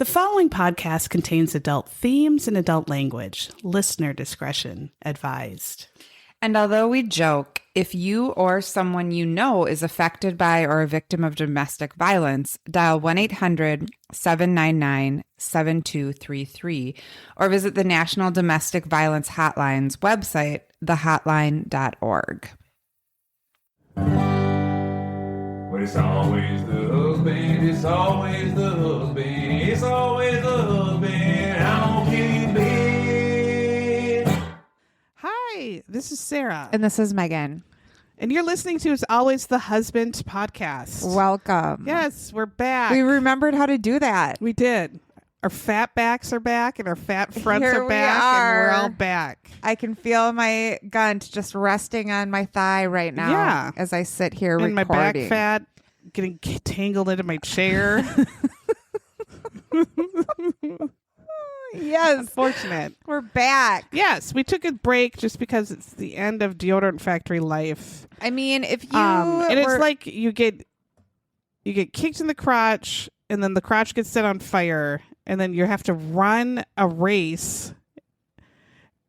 The following podcast contains adult themes and adult language. Listener discretion advised. And although we joke, if you or someone you know is affected by or a victim of domestic violence, dial 1-800-799-7233 or visit the National Domestic Violence Hotline's website, thehotline.org. But it's always the husband, it's always the husband, it's always the husband, I don't kill you, babe. Hi, this is Sarah. And this is Megan. And you're listening to It's Always the Husband podcast. Welcome. Yes, we're back. We remembered how to do that. We did. Our fat backs are back and our fat fronts Here are we back. are. And we're all back. I can feel my gunt just resting on my thigh right now. Yeah. As I sit here And recording. my back fat getting tangled into my chair. Yes. Unfortunate. We're back. Yes, we took a break just because it's the end of deodorant factory life. I mean, if you and it's like you get kicked in the crotch, and then the crotch gets set on fire, and then you have to run a race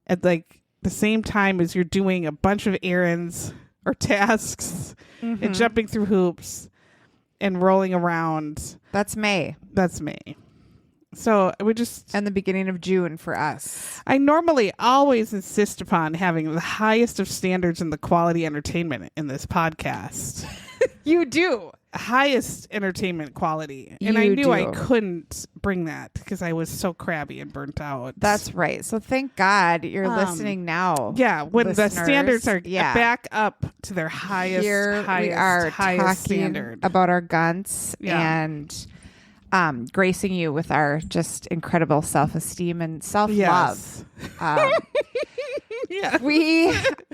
at like the same time as you're doing a bunch of errands or tasks and jumping through hoops and rolling around. That's May. That's me. So we just... And the beginning of June for us. I normally always insist upon having the highest of standards in the quality entertainment in this podcast. You do. Highest entertainment quality. And I knew I couldn't bring that because I was so crabby and burnt out. That's right. So thank God you're listening now. Yeah, when listeners. the standards are back up to their highest, Here highest, we are highest talking standard. about our guns and gracing you with our just incredible self-esteem and self-love. Yes. Yeah.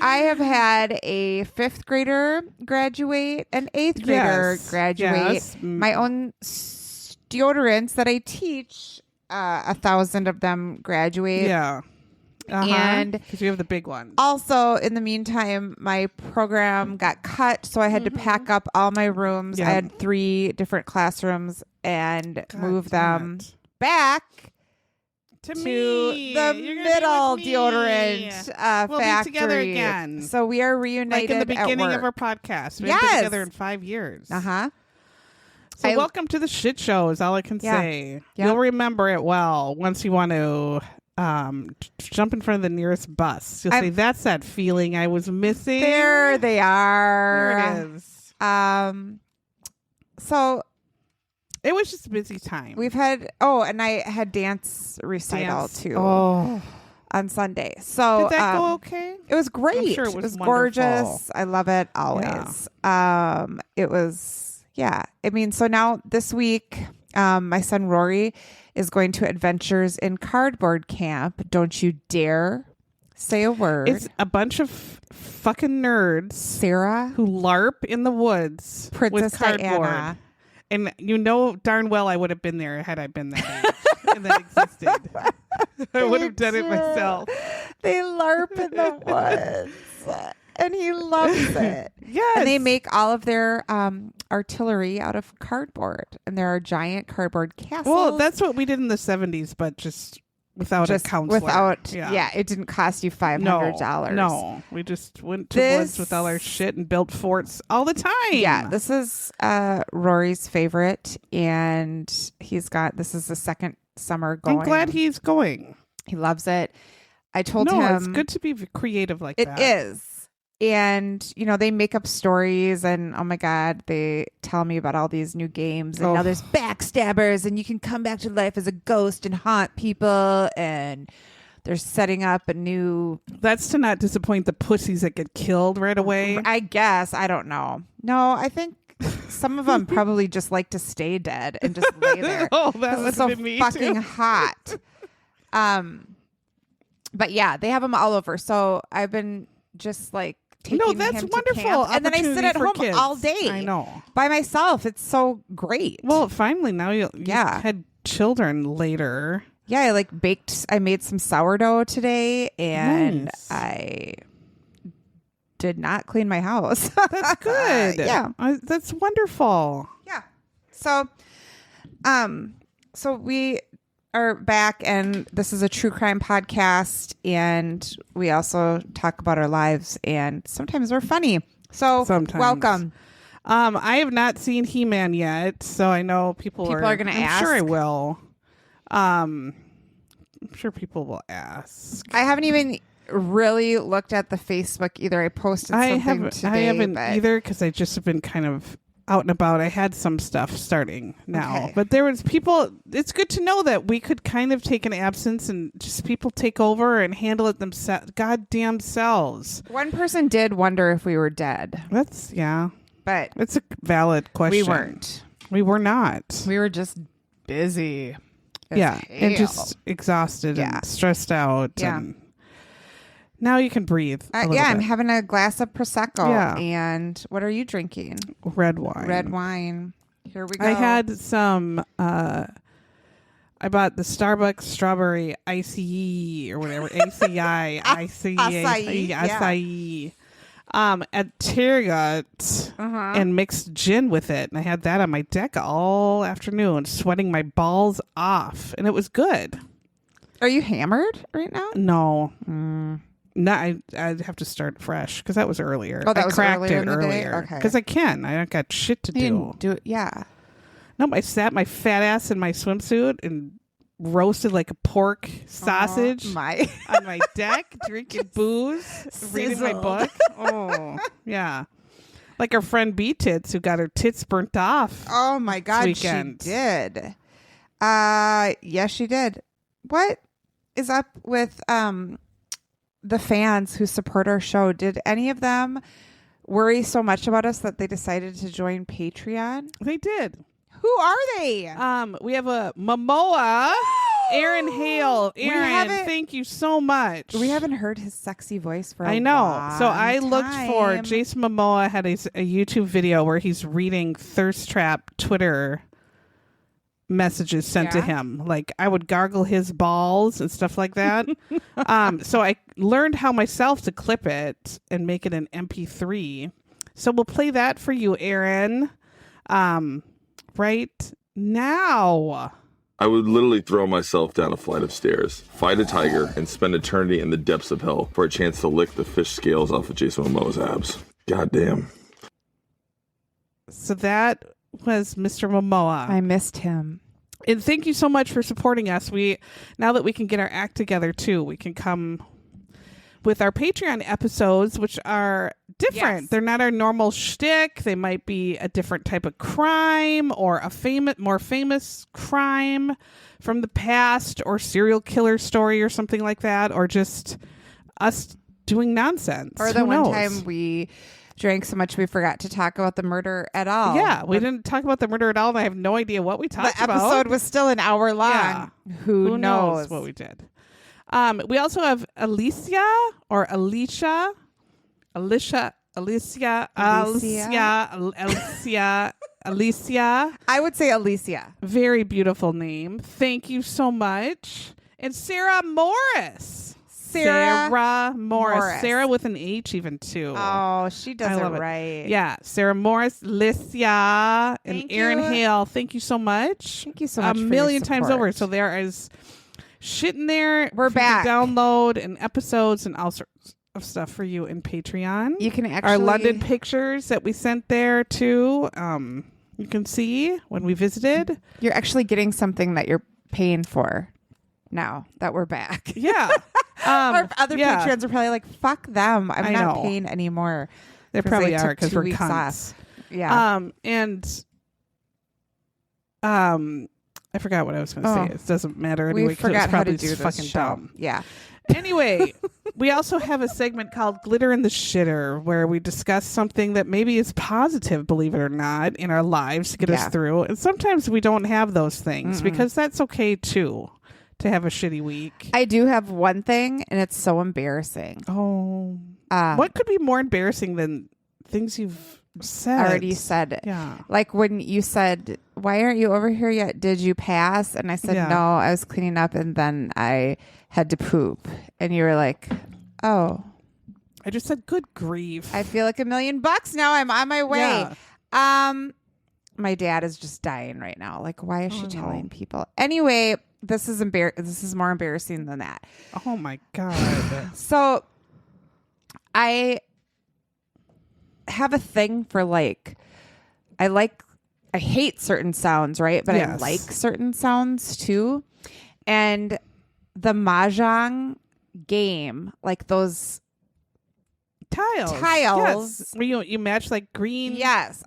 I have had a 5th grader graduate, an 8th grader graduate, Yes. my own deodorants that I teach, 1,000 of them graduate. Yeah. And because you have the big ones. Also, in the meantime, my program got cut, so I had to pack up all my rooms. Yep. I had 3 different classrooms and move them back to the You're gonna middle be with me. deodorant We'll factory. be together again. So we are reunited Like in the beginning at of work. our podcast. We've been together in 5 years. Uh-huh. So welcome to the shit show is all I can say. Yeah. You'll remember it well once you want to jump in front of the nearest bus. You'll say, that's that feeling I was missing. There they are. There it is. So it was just a busy time. we've had, and I had dance recital too Oh. on Sunday. So Did that go okay? It was great. I'm sure it was gorgeous. wonderful. I love it always. It was, I mean, so now this week, my son Rory is going to Adventures in Cardboard Camp. Don't you dare say a word. It's a bunch of fucking nerds Sarah, who LARP in the woods Princess with cardboard. Diana. And you know darn well I would have been there had I been that age and that existed. I would have done it myself. They LARP in the woods. And he loves it. Yes. And they make all of their artillery out of cardboard. And there are giant cardboard castles. Well, that's what we did in the 70s, but just without a counselor. It didn't cost you $500. No, we just went to woods with all our shit and built forts all the time. Yeah, this is Rory's favorite. And this is the second summer going. I'm glad he's going. He loves it. I told him. It's good to be creative like that. It is. And, they make up stories and, oh my God, they tell me about all these new games. And now there's backstabbers and you can come back to life as a ghost and haunt people. And they're setting up a new... That's to not disappoint the pussies that get killed right away. I guess. I don't know. No, I think some of them probably just like to stay dead and just lay there. Oh, that was so me fucking too. hot. But yeah, they have them all over. So I've been just like... that's him wonderful. to camp. And then I sit at home kids. all day. I know. By myself. It's so great. Well, finally, now you had children later. Yeah, I made some sourdough today and Nice. I did not clean my house. That's good. Yeah. That's wonderful. Yeah. So So we are back, and this is a true crime podcast, and we also talk about our lives, and sometimes we're funny. So Sometimes. welcome. I have not seen He-Man yet, so I know people are going to ask. I'm sure I will. I'm sure people will ask. I haven't even really looked at the Facebook either. I posted something today. I haven't either because I just have been kind of out and about. I had some stuff starting now, Okay. but there was people. It's good to know that we could kind of take an absence and just people take over and handle it themselves. Goddamn selves. One person did wonder if we were dead, That's but it's a valid question. we weren't. We were not. We were just busy. as And hell. just exhausted Yeah. and stressed out. Yeah. And now you can breathe. A little I'm bit. having a glass of Prosecco. Yeah. And what are you drinking? Red wine. Red wine. Here we go. I had some. I bought the Starbucks strawberry ICE or whatever ACI Acai, yeah. acai at Target and mixed gin with it, and I had that on my deck all afternoon, sweating my balls off, and it was good. Are you hammered right now? No. No, I'd have to start fresh because that was earlier. Oh, that I was cracked earlier it in the day? earlier Okay. because I can. I don't got shit to You do. didn't do it. Yeah. Nope, I sat my fat ass in my swimsuit and roasted like a pork sausage Oh, my. on my deck, drinking booze, reading my sizzled. book. Oh, yeah. Like our friend B Tits who got her tits burnt off. Oh my God, weekend. she did. Yes, she did. What is up with the fans who support our show? Did any of them worry so much about us that they decided to join Patreon? They did. Who are they? We have a Momoa, Aaron Hale. Aaron, haven't- thank you so much. We haven't heard his sexy voice for a I know. long So I looked for time. Jason Momoa had a YouTube video where he's reading thirst trap Twitter messages sent to Yeah? him. Like I would gargle his balls and stuff like that. So I learned how myself to clip it and make it an MP3. So we'll play that for you, Aaron. Right now. I would literally throw myself down a flight of stairs, fight a tiger, and spend eternity in the depths of hell for a chance to lick the fish scales off of Jason Momoa's abs. Goddamn. So that was Mr. Momoa. I missed him. And thank you so much for supporting us. Now that we can get our act together too, we can come with our Patreon episodes, which are different. Yes. They're not our normal shtick. They might be a different type of crime or a more famous crime from the past or serial killer story or something like that, or just us doing nonsense. Or the Who one knows? time we drank so much we forgot to talk about the murder at all. Yeah, we didn't talk about the murder at all, and I have no idea what we talked The about. episode was still an hour long. Yeah. Who knows knows what we did? We also have Alicia or Alicia. I would say Alicia. Very beautiful name. Thank you so much. And Sarah Morris. Sarah Morris. Sarah with an H even too. Oh, she does I it love it. right. Yeah, Sarah Morris, Alicia, and Thank Aaron you. Hale. Thank you so much. Thank you so much. A for your million times support. over. So there is shit in there. We're for you to back. download and episodes and all sorts of stuff for you in Patreon. You can actually Our London pictures that we sent there too. You can see when we visited. You're actually getting something that you're paying for now that we're back. Yeah. Our other yeah. patrons are probably like, "Fuck them! I'm I not know. paying anymore." They 'Cause probably they are took because 2 we're weeks cunts. off. Yeah. I forgot what I was going to Oh. say. It doesn't matter anyway. We 'cause it was forgot how to probably do just this fucking show. dumb. Yeah. Anyway, we also have a segment called Glitter in the Shitter where we discuss something that maybe is positive, believe it or not, in our lives to get us Yeah. through. And sometimes we don't have those things because that's okay too, to have a shitty week. I do have one thing, and it's so embarrassing. Oh. Um, What could be more embarrassing than things you've said? already said it. Yeah. Like when you said, "Why aren't you over here yet? Did you pass?" And I said, Yeah. "No, I was cleaning up, and then I had to poop." And you were like, "Oh, I just said good grief. I feel like $1,000,000 now. I'm on my way." Yeah. My dad is just dying right now. Like, why is she telling people? Anyway, this is more embarrassing than that. Oh my God. So I have a thing for I hate certain sounds, right? But I like certain sounds too. And the mahjong game, like those tiles. Yes. Where you match like green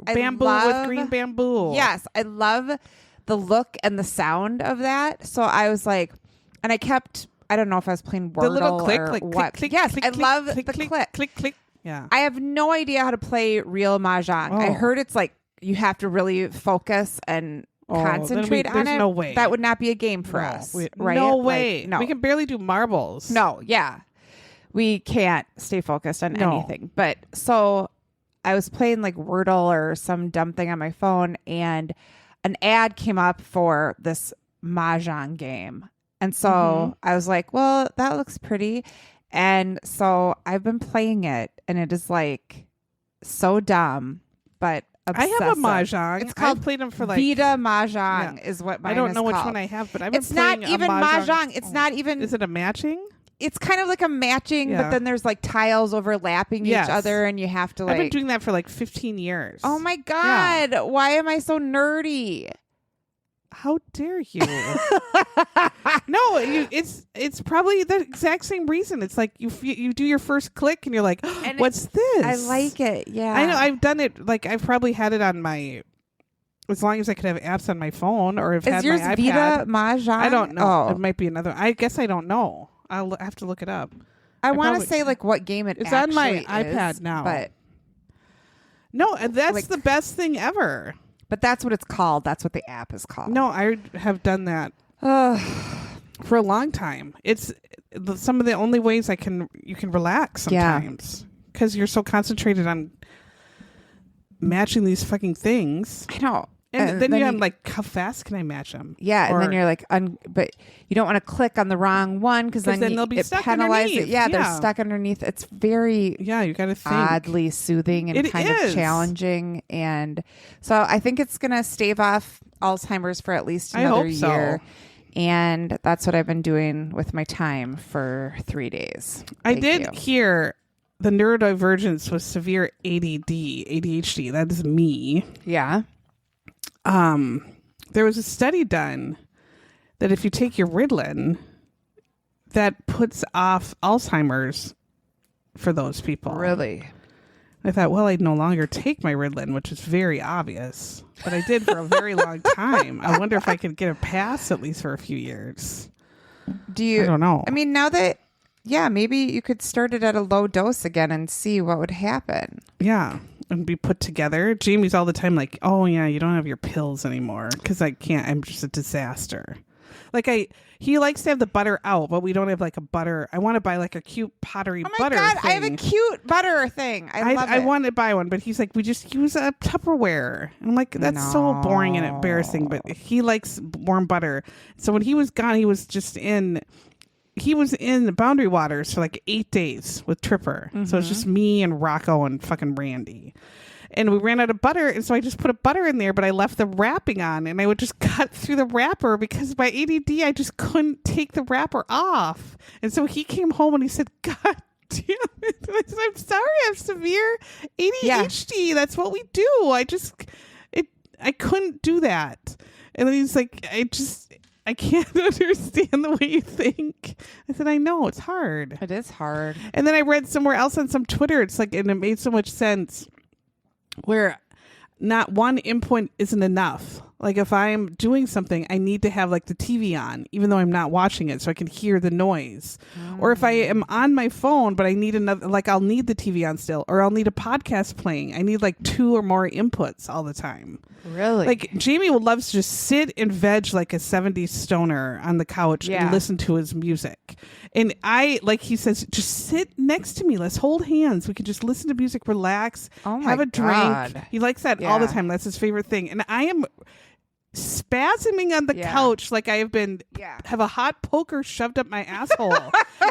bamboo with green bamboo. Yes. I love the look and the sound of that. So I was like, and I don't know if I was playing Wordle the little click, or like what. click, yes, click, I click, love click, the click, click, click. Yeah. I have no idea how to play real mahjong. I heard it's like you have to really focus and concentrate on it. There's no way. That would not be a game for us. Right? No way. No. We can barely do marbles. No, yeah. We can't stay focused on anything. But so I was playing like Wordle or some dumb thing on my phone, and an ad came up for this mahjong game. And so I was like, well, that looks pretty. And so I've been playing it, and it is like so dumb, but obsessive. I have a mahjong. It's called I've played them for like Vita Mahjong is what mine I don't is know which called. one I have, but I've been It's not playing even a mahjong. It's not even. Is it a matching? It's kind of like a matching, Yeah. but then there's like tiles overlapping Yes. each other, and you have to like. I've been doing that for like 15 years. Oh my God! Why am I so nerdy? How dare you? No, it's probably the exact same reason. It's like you do your first click and you're like, And what's this? I like it. Yeah, I know. I've done it. Like I've probably had it on my, as long as I could have apps on my phone, or have Is had yours my iPad. Vita Mahjong? I don't know. Oh. It might be another. I guess I don't know. I'll have to look it up. I want to probably- say like what game It's on my actually iPad is, now. but No, and that's Like- the best thing ever. that's what it's called. That's what the app is called. No, I have done that for a long time. It's some of the only ways you can relax sometimes because you're so concentrated on matching these fucking things. I know. And then you're like, how fast can I match them? Yeah, and then you're like, but you don't want to click on the wrong one because then they'll be it stuck penalizes it. underneath. Yeah, they're Yeah. stuck underneath. It's very Yeah, you got to think. oddly soothing and It kind is. of challenging, and so I think it's gonna stave off Alzheimer's for at least I another hope so. year. And that's what I've been doing with my time for 3 days. I Thank did you. hear the neurodivergence was severe ADHD. That is me. Yeah. There was a study done that if you take your Ritalin, that puts off Alzheimer's for those people. Really? I thought, well, I'd no longer take my Ritalin, which is very obvious, but I did for a very long time. I wonder if I could get a pass at least for a few years. Do you? I don't know. I mean, now that, yeah, maybe you could start it at a low dose again and see what would happen. Yeah. And be put together. Jamie's all the time like, oh yeah, you don't have your pills anymore because I can't. I'm just a disaster. Like he likes to have the butter out, but we don't have like a butter. I want to buy like a cute pottery Oh my butter God, thing. I have a cute butter thing. I love it. I want to buy one, but he's like, we just use a Tupperware. I'm like, that's so boring and embarrassing. But he likes warm butter. So when he was gone, he was in the Boundary Waters for like 8 days with Tripper. So it's just me and Rocco and fucking Randy. And we ran out of butter, and so I just put a butter in there, but I left the wrapping on, and I would just cut through the wrapper because by ADD, I just couldn't take the wrapper off. And so he came home and he said, God damn it. I said, I'm sorry, I have severe ADHD. Yeah. That's what we do. I couldn't do that. And then he's like, I can't understand the way you think. I said, I know, it's hard. It is hard. And then I read somewhere else on some Twitter, it's like, and it made so much sense, where not one input isn't enough. Like if I'm doing something, I need to have like the TV on, even though I'm not watching it, so I can hear the noise. Or if I am on my phone, but I need another, like I'll need the TV on still, or I'll need a podcast playing. I need like 2 or more inputs all the time. Really? Like Jamie would love to just sit and veg like a 70s stoner on the couch and listen to his music. And I, like he says, just sit next to me. Let's hold hands. We can just listen to music, relax, Oh my have a drink. God. He likes that all the time. That's his favorite thing. And I am spasming on the couch like I have been have a hot poker shoved up my asshole.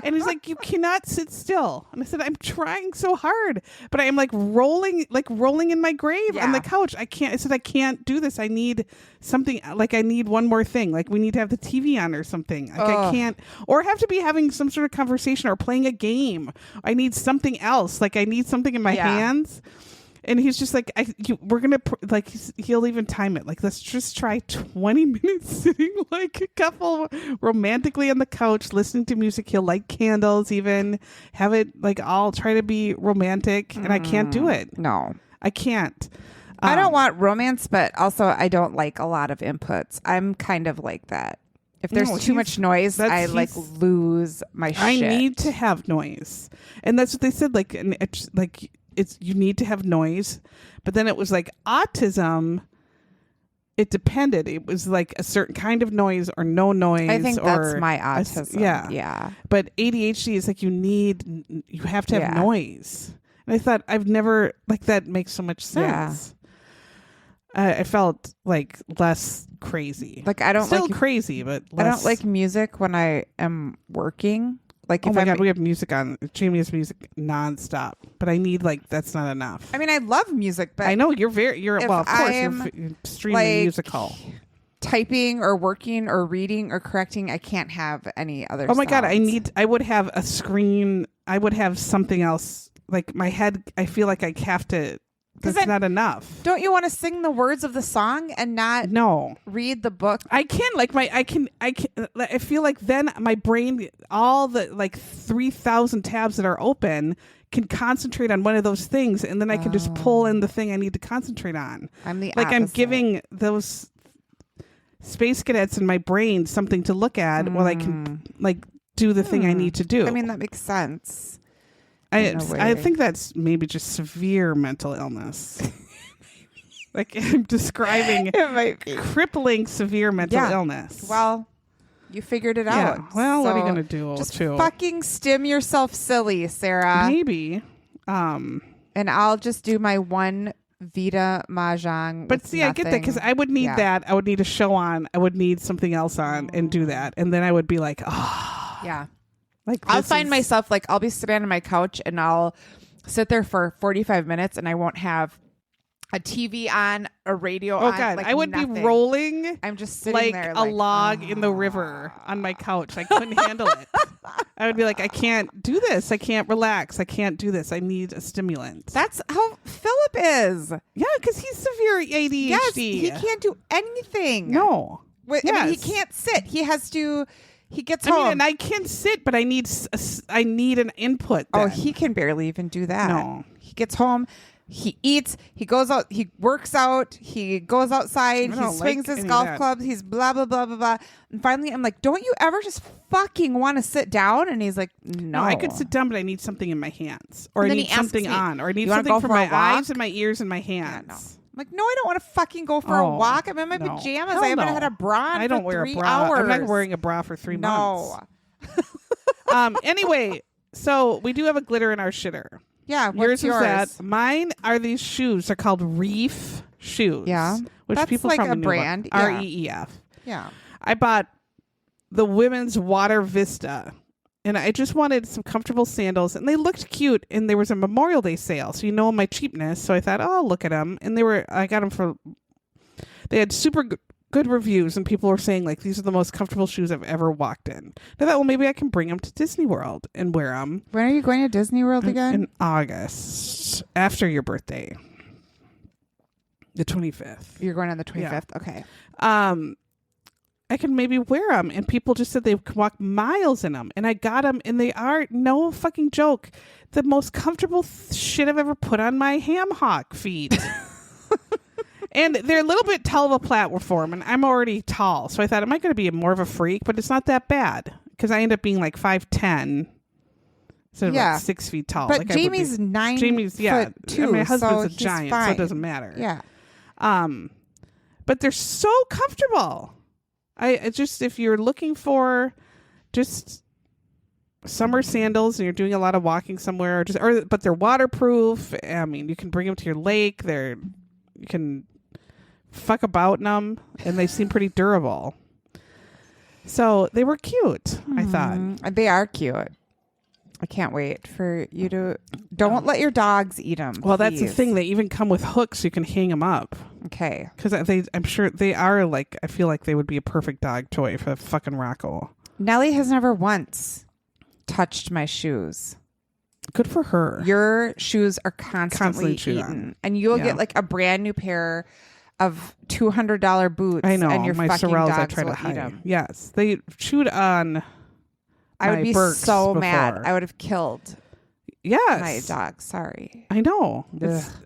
And he's like, you cannot sit still. And I said, I'm trying so hard, but I am like rolling in my grave on the couch. I can't. I said, I can't do this. I need something. Like I need one more thing. Like we need to have the TV on or something. Like I can't, or have to be having some sort of conversation or playing a game. I need something else. Like I need something in my hands. And he's just like, we're going to, like, he'll even time it. Like, let's just try 20 minutes sitting like a couple romantically on the couch, listening to music. He'll light candles, even have it, like, all try to be romantic. And I can't do it. No. I can't. I don't want romance, but also I don't like a lot of inputs. I'm kind of like that. If there's too much noise, I like lose my shit. I need to have noise. And that's what they said. Like, you need to have noise, but then it was like autism. It depended. It was like a certain kind of noise or no noise. I think that's my autism. Yeah. But ADHD is like you have to have noise. And I thought I've never like that makes so much sense. I felt like less crazy. Like I don't still like crazy, but less. I don't like music when I am working. Like oh my God, we have music on. Jamie has music nonstop, but I need that's not enough. I mean, I love music, but I know you're well, of course, you're extremely musical. Typing or working or reading or correcting, I can't have any other. Oh my God, sounds. I would have a screen. I would have something else. Like my head, I feel like I have to. That's not enough. Don't you want to sing the words of the song and not read the book? I can I feel like then my brain, all the 3,000 tabs that are open can concentrate on one of those things, and then I can just pull in the thing I need to concentrate on. I'm the opposite. I'm giving those space cadets in my brain something to look at while I can do the thing I need to do. I mean, that makes sense. I think that's maybe just severe mental illness. Like I'm describing it might be crippling severe mental illness. Well, you figured it yeah. out. Well, what are you gonna do? Just fucking stim yourself silly, Sarah. Maybe. And I'll just do my one Vita Mahjong. But see, I get that because I would need that. I would need a show on. I would need something else on and do that, and then I would be like, yeah. Like I'll find myself I'll be sitting on my couch and I'll sit there for 45 minutes and I won't have a TV on, a radio on. Oh God, like I would nothing. be rolling. I'm just sitting there like a log in the river on my couch. I couldn't handle it. I would be like, I can't do this. I can't relax. I can't do this. I need a stimulant. That's how Philip is. Yeah, because he's severe ADHD. Yes, he can't do anything. No. I mean, he can't sit. He has to. He gets home. I mean, and I can sit, but I need an input. Then. Oh, he can barely even do that. No. He gets home. He eats. He goes out. He works out. He goes outside. He swings his golf clubs. He's blah, blah, blah, blah, blah. And finally, I'm like, don't you ever just fucking want to sit down? And he's like, no. I could sit down, but I need something in my hands. Or I need something on. Or I need something for my eyes and my ears and my hands. Yeah, no. I'm like, no, I don't want to fucking go for a walk. I'm in my pajamas. I haven't had a bra on I don't wear 3 a bra. hours. I'm not wearing a bra for 3 months. Anyway, so we do have a glitter in our shitter. Yeah, what's yours? That. Mine are these shoes. They're called Reef shoes. Yeah, which that's people like probably a know brand. About. REEF. Yeah, I bought the women's Water Vista, and I just wanted some comfortable sandals, and they looked cute. And there was a Memorial Day sale, so you know my cheapness. So I thought, oh, look at them, and I got them for. They had super good reviews, and people were saying like these are the most comfortable shoes I've ever walked in. And I thought, well, maybe I can bring them to Disney World and wear them. When are you going to Disney World again? In August, after your birthday, the 25th. You're going on the 25th. Yeah. Okay. I can maybe wear them, and people just said they could walk miles in them, and I got them, and they are no fucking joke, the most comfortable shit I've ever put on my ham hock feet. And they're a little bit tall of a platform, and I'm already tall. So I thought, am I going to be more of a freak? But it's not that bad because I end up being like 5'10", instead of like 6 feet tall. But like Jamie's 9 Jamie's, foot 2. And my husband's so a giant, fine. so it doesn't matter. Yeah. But they're so comfortable. I just, if you're looking for just summer sandals and you're doing a lot of walking somewhere, but they're waterproof. I mean, you can bring them to your lake. You can fuck about in them, and they seem pretty durable. So they were cute, I thought. They are cute. I can't wait for you to... Don't let your dogs eat them. Well, that's the thing. They even come with hooks so you can hang them up. Okay. Because I'm sure they are like... I feel like they would be a perfect dog toy for fucking Rocco. Nellie has never once touched my shoes. Good for her. Your shoes are constantly chewed eaten. on. And you'll get like a brand new pair of $200 boots. I know. And your my fucking Sorels, dogs I try to will eat hide. them. Yes. They chewed on I would my be Birks so mad. before. I would have killed Yes. my dog. Sorry. I know.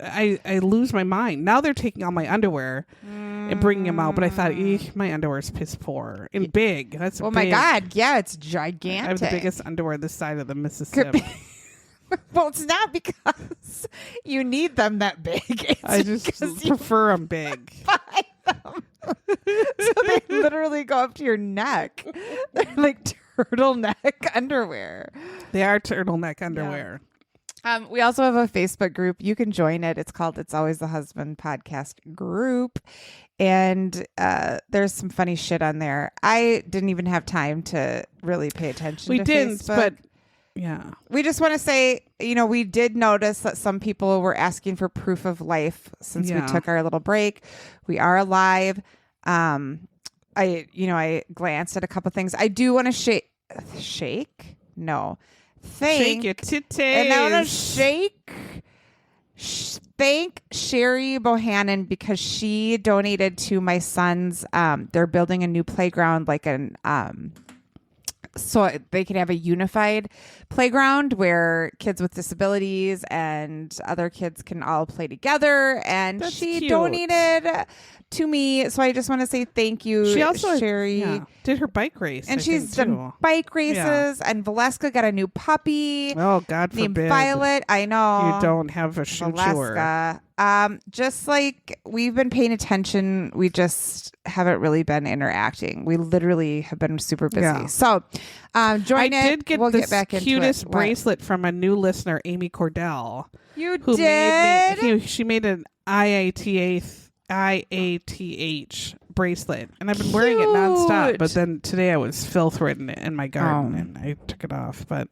I lose my mind. Now they're taking all my underwear and bringing them out. But I thought, my underwear is piss poor and big. That's Oh big. my God. Yeah, it's gigantic. I have the biggest underwear this side of the Mississippi. Well, it's not because you need them that big. It's I just because you prefer them big. buy them. So they literally go up to your neck. They're like turtleneck underwear. They are turtleneck underwear. We also have a Facebook group. You can join it. It's called It's Always the Husband Podcast Group. And there's some funny shit on there. I didn't even have time to really pay attention We to didn't, Facebook. but yeah. We just want to say, we did notice that some people were asking for proof of life since we took our little break. We are alive. I glanced at a couple things. I do want to shake? No. Shake your titties. And I want to thank Sherry Bohannon because she donated to my son's, they're building a new playground, like so they can have a unified playground where kids with disabilities and other kids can all play together. And That's she cute. donated to me. So I just want to say thank you, She also Sherry. did her bike race. And I she's think, done too. bike races. And Valeska got a new puppy Oh, God named forbid. Violet. I know. You don't have a shoe chewer. Valeska. Just like we've been paying attention, we just haven't really been interacting. We literally have been super busy. Yeah. So, join I it. did get we'll this get back into cutest it. What? bracelet from a new listener, Amy Cordell. You Who did? made me? She made an IATH bracelet, and I've been wearing it nonstop. Cute. But then today I was filth ridden in my garden, and I took it off. But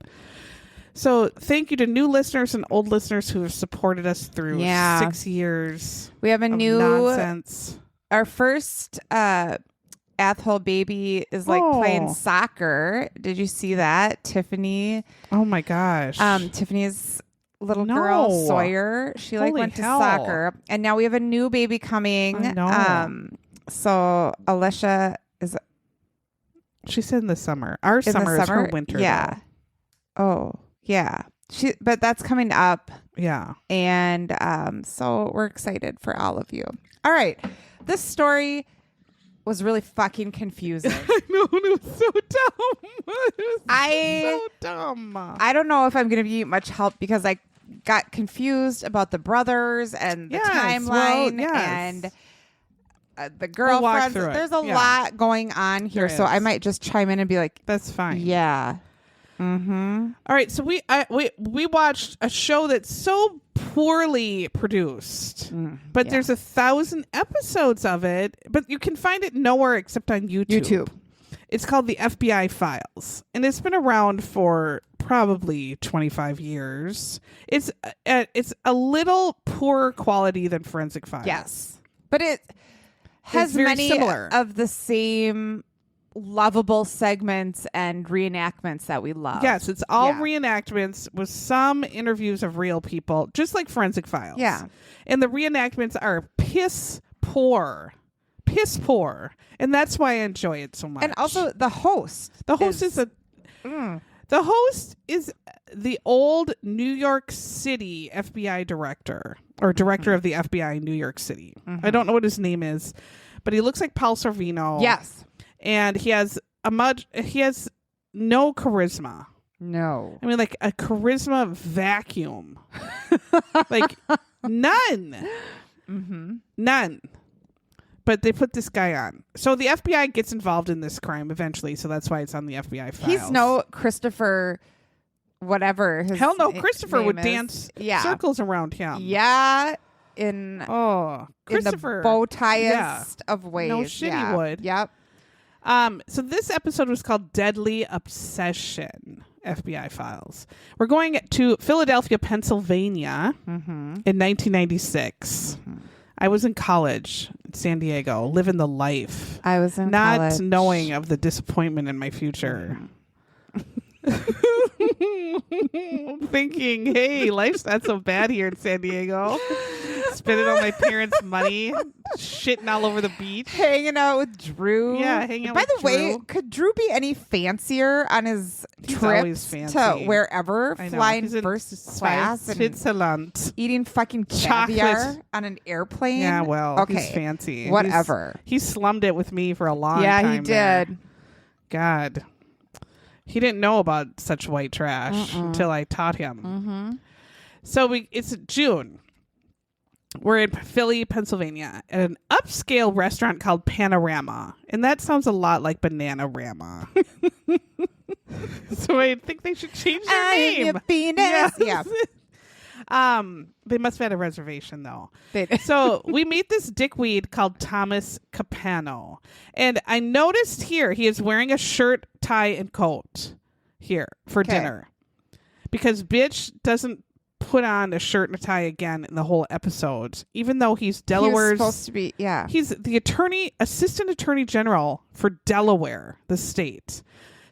so thank you to new listeners and old listeners who have supported us through 6 years. We have a of new nonsense. Our first Athole baby is like playing soccer. Did you see that, Tiffany? Oh my gosh! Tiffany's little girl Sawyer. She Holy went to hell. soccer, and now we have a new baby coming. I know. So Alicia is She said in the summer. Our in summer the is summer. her winter. Yeah. Oh, yeah. But that's coming up, though. Yeah. and so we're excited for all of you. All right, this story was really fucking confusing. I know, it was so dumb. It was so dumb. I don't know if I'm going to be much help because I got confused about the brothers and the timeline and the girlfriends. through it. There's a Yeah. lot going on here, There so I is. might just chime in and be like, That's fine. yeah. Mm-hmm. All right, so we watched a show that's so poorly produced, but there's 1,000 episodes of it, but you can find it nowhere except on YouTube. It's called The FBI Files, and it's been around for probably 25 years. It's a little poorer quality than Forensic Files. Yes. But it has very many similar. of the same lovable segments and reenactments that we love. Yes, it's all reenactments with some interviews of real people, just like Forensic Files. Yeah. And the reenactments are piss poor. And that's why I enjoy it so much. And also the host. the host is the old New York City FBI director or director of the FBI in New York City. I don't know what his name is, but he looks like Paul Sorvino. Yes. And he has no charisma. No. I mean, like a charisma vacuum. Like none. None. But they put this guy on. So the FBI gets involved in this crime eventually. So that's why it's on the FBI Files. He's no Christopher whatever. His Hell no. Christopher name would is. dance circles around him. Yeah. in Oh, in the Christopher. bow tiest Yeah. of ways. No shit, he yeah. would. Yep. So this episode was called Deadly Obsession, FBI Files. We're going to Philadelphia, Pennsylvania in 1996. I was in college in San Diego, living the life, I was in not college. knowing of the disappointment in my future. Thinking, hey, life's not so bad here in San Diego. Spending all my parents' money, shitting all over the beach. hanging out with Drew. Yeah, hanging out By with the way, Drew. could Drew be any fancier on his He's always trips fancy. to wherever, I know. flying He's in first class and Switzerland. eating fucking caviar Chocolate. on an airplane? Yeah, well, okay, he's fancy. Whatever. He slummed it with me for a long Yeah, time. he there. did. God. He didn't know about such white trash until I taught him. So it's June. We're in Philly, Pennsylvania, at an upscale restaurant called Panorama. And that sounds a lot like Bananarama. So I think they should change their I name. am your penis. Yeah. They must have had a reservation though. They did. So we meet this dickweed called Thomas Capano. And I noticed here he is wearing a shirt, tie, and coat here for Okay. dinner. Because bitch doesn't put on a shirt and a tie again in the whole episode, even though he's He was Delaware's supposed to be, yeah. He's the assistant attorney general for Delaware, the state.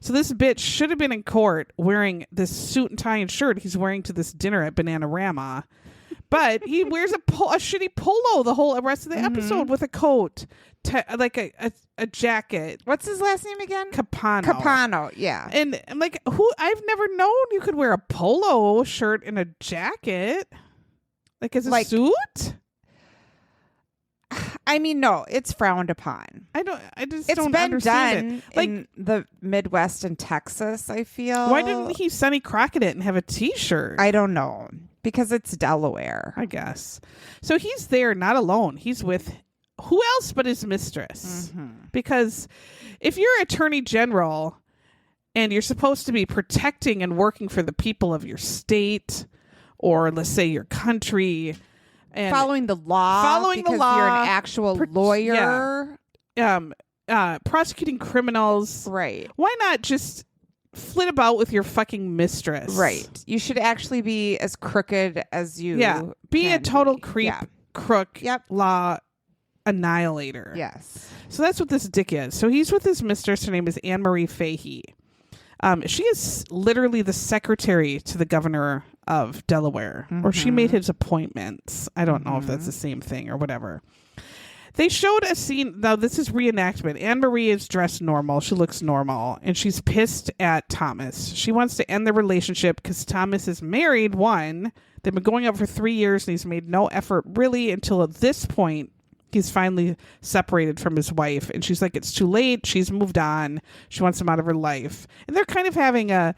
So this bitch should have been in court wearing this suit and tie and shirt he's wearing to this dinner at Bananarama. But he wears a shitty polo the whole rest of the episode with a coat, like a jacket. What's his last name again? Capano. Capano, yeah. And I'm like, I've never known you could wear a polo shirt and a jacket. Like as a suit? I mean, no, it's frowned upon. I just don't been understand done it. Like, in the Midwest and Texas, I feel. why didn't he Sonny Crockett it and have a t-shirt? I don't know. Because it's Delaware. I guess. So he's there not alone. He's with who else but his mistress? Because if you're attorney general and you're supposed to be protecting and working for the people of your state or let's say your country and Following the law. because you're an actual lawyer. prosecuting criminals. Right. Why not just flit about with your fucking mistress? Right. You should actually be as crooked as you Be a can total be. creep, Yeah. crook, Yep. law annihilator. Yes. So that's what this dick is. So he's with his mistress. Her name is Ann Marie Fahey. She is literally the secretary to the governor of Delaware, or she made his appointments. I don't know if that's the same thing or whatever. They showed a scene. Now, this is reenactment. Anne Marie is dressed normal. She looks normal. And she's pissed at Thomas. She wants to end the relationship because Thomas is married, one. They've been going out for 3 years, and he's made no effort really until at this point. He's finally separated from his wife. And she's like, it's too late. She's moved on. She wants him out of her life. And they're kind of having a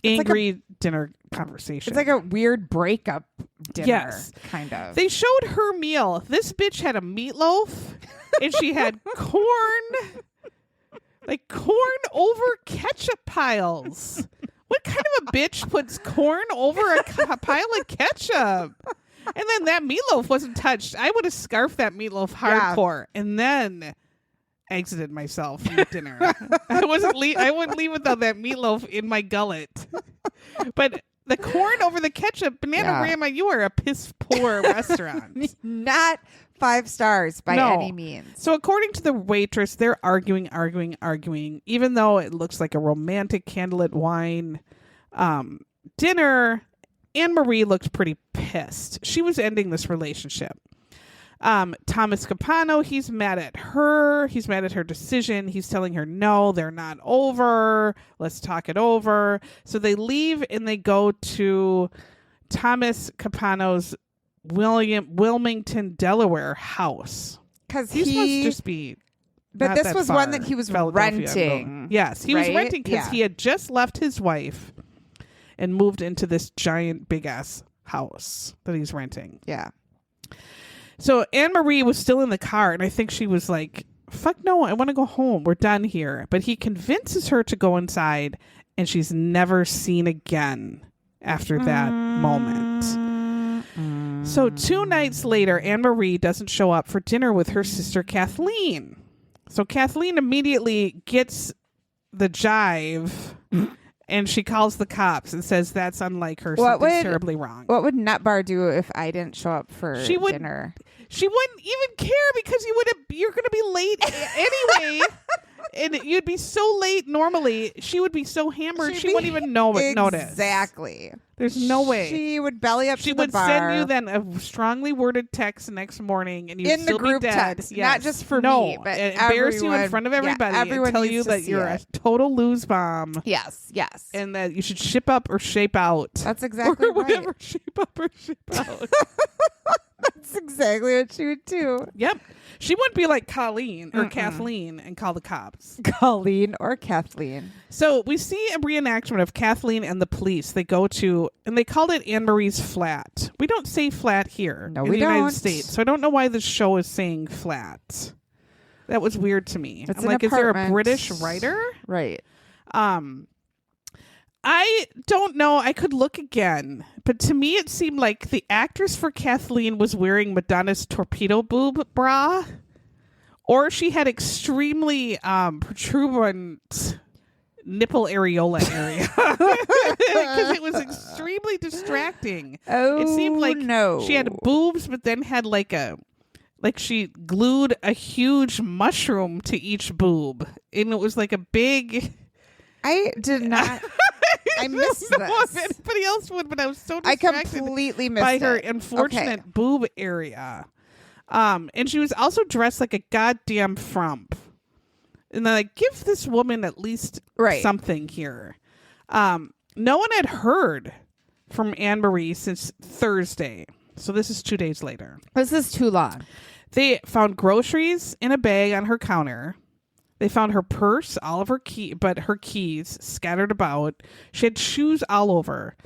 angry dinner conversation. It's like a weird breakup dinner. Yes. Kind of. They showed her meal. This bitch had a meatloaf and she had corn over ketchup piles. What kind of a bitch puts corn over a pile of ketchup? And then that meatloaf wasn't touched. I would have scarfed that meatloaf hardcore and then exited myself from the dinner. I wouldn't leave without that meatloaf in my gullet. But the corn over the ketchup, Bananarama, you are a piss poor restaurant. Not 5 stars by any means. So according to the waitress, they're arguing, even though it looks like a romantic candlelit wine dinner. Anne Marie looked pretty pissed. She was ending this relationship. Thomas Capano, he's mad at her. He's mad at her decision. He's telling her, no, they're not over. Let's talk it over. So they leave and they go to Thomas Capano's Wilmington, Delaware house. Because These must just be. But not this that was far. one that he was Philadelphia, renting. Yes, he was right? renting because Yeah. he had just left his wife and moved into this giant big ass house that he's renting. Yeah. So Anne Marie was still in the car, and I think she was like, fuck no, I want to go home. We're done here. But he convinces her to go inside, and she's never seen again after that moment. So 2 nights later, Anne Marie doesn't show up for dinner with her sister Kathleen. So Kathleen immediately gets the jive and she calls the cops and says that's unlike her. Something's terribly wrong. What would Nutbar do if I didn't show up for dinner? She wouldn't even care because you're going to be late anyway. And you'd be so late normally. She would be so hammered she wouldn't even notice. Exactly. There's no way. She would belly up she to the bar. She would send you then a strongly worded text the next morning and you'd in still the group be dead. text. Yes. Not just for no. me, but and embarrass you in front of everybody and tell you that you're a total lose bomb. Yes. And that you should ship up or shape out. That's exactly or whatever. right. Shape up or shape out. That's exactly what she would do. Yep. She wouldn't be like Colleen or Kathleen and call the cops. Colleen or Kathleen. So we see a reenactment of Kathleen and the police. They go to, and they called it Anne Marie's flat. We don't say flat here in the United States. So I don't know why this show is saying flat. That was weird to me. It's I'm like, is there a British writer? Right. I don't know. I could look again. But to me, it seemed like the actress for Kathleen was wearing Madonna's torpedo boob bra. Or she had extremely protuberant nipple areola area. Because it was extremely distracting. Oh, it seemed like no. She had boobs, but then had like she glued a huge mushroom to each boob. And it was like a big... I did not... I missed don't know this. if anybody else would, but I was so distracted completely missed by her it. unfortunate boob area. And she was also dressed like a goddamn frump. And they're like, give this woman at least something here. No one had heard from Anne Marie since Thursday. So this is 2 days later. This is too long. They found groceries in a bag on her counter. They found her purse, all of her her keys scattered about. She had shoes all over.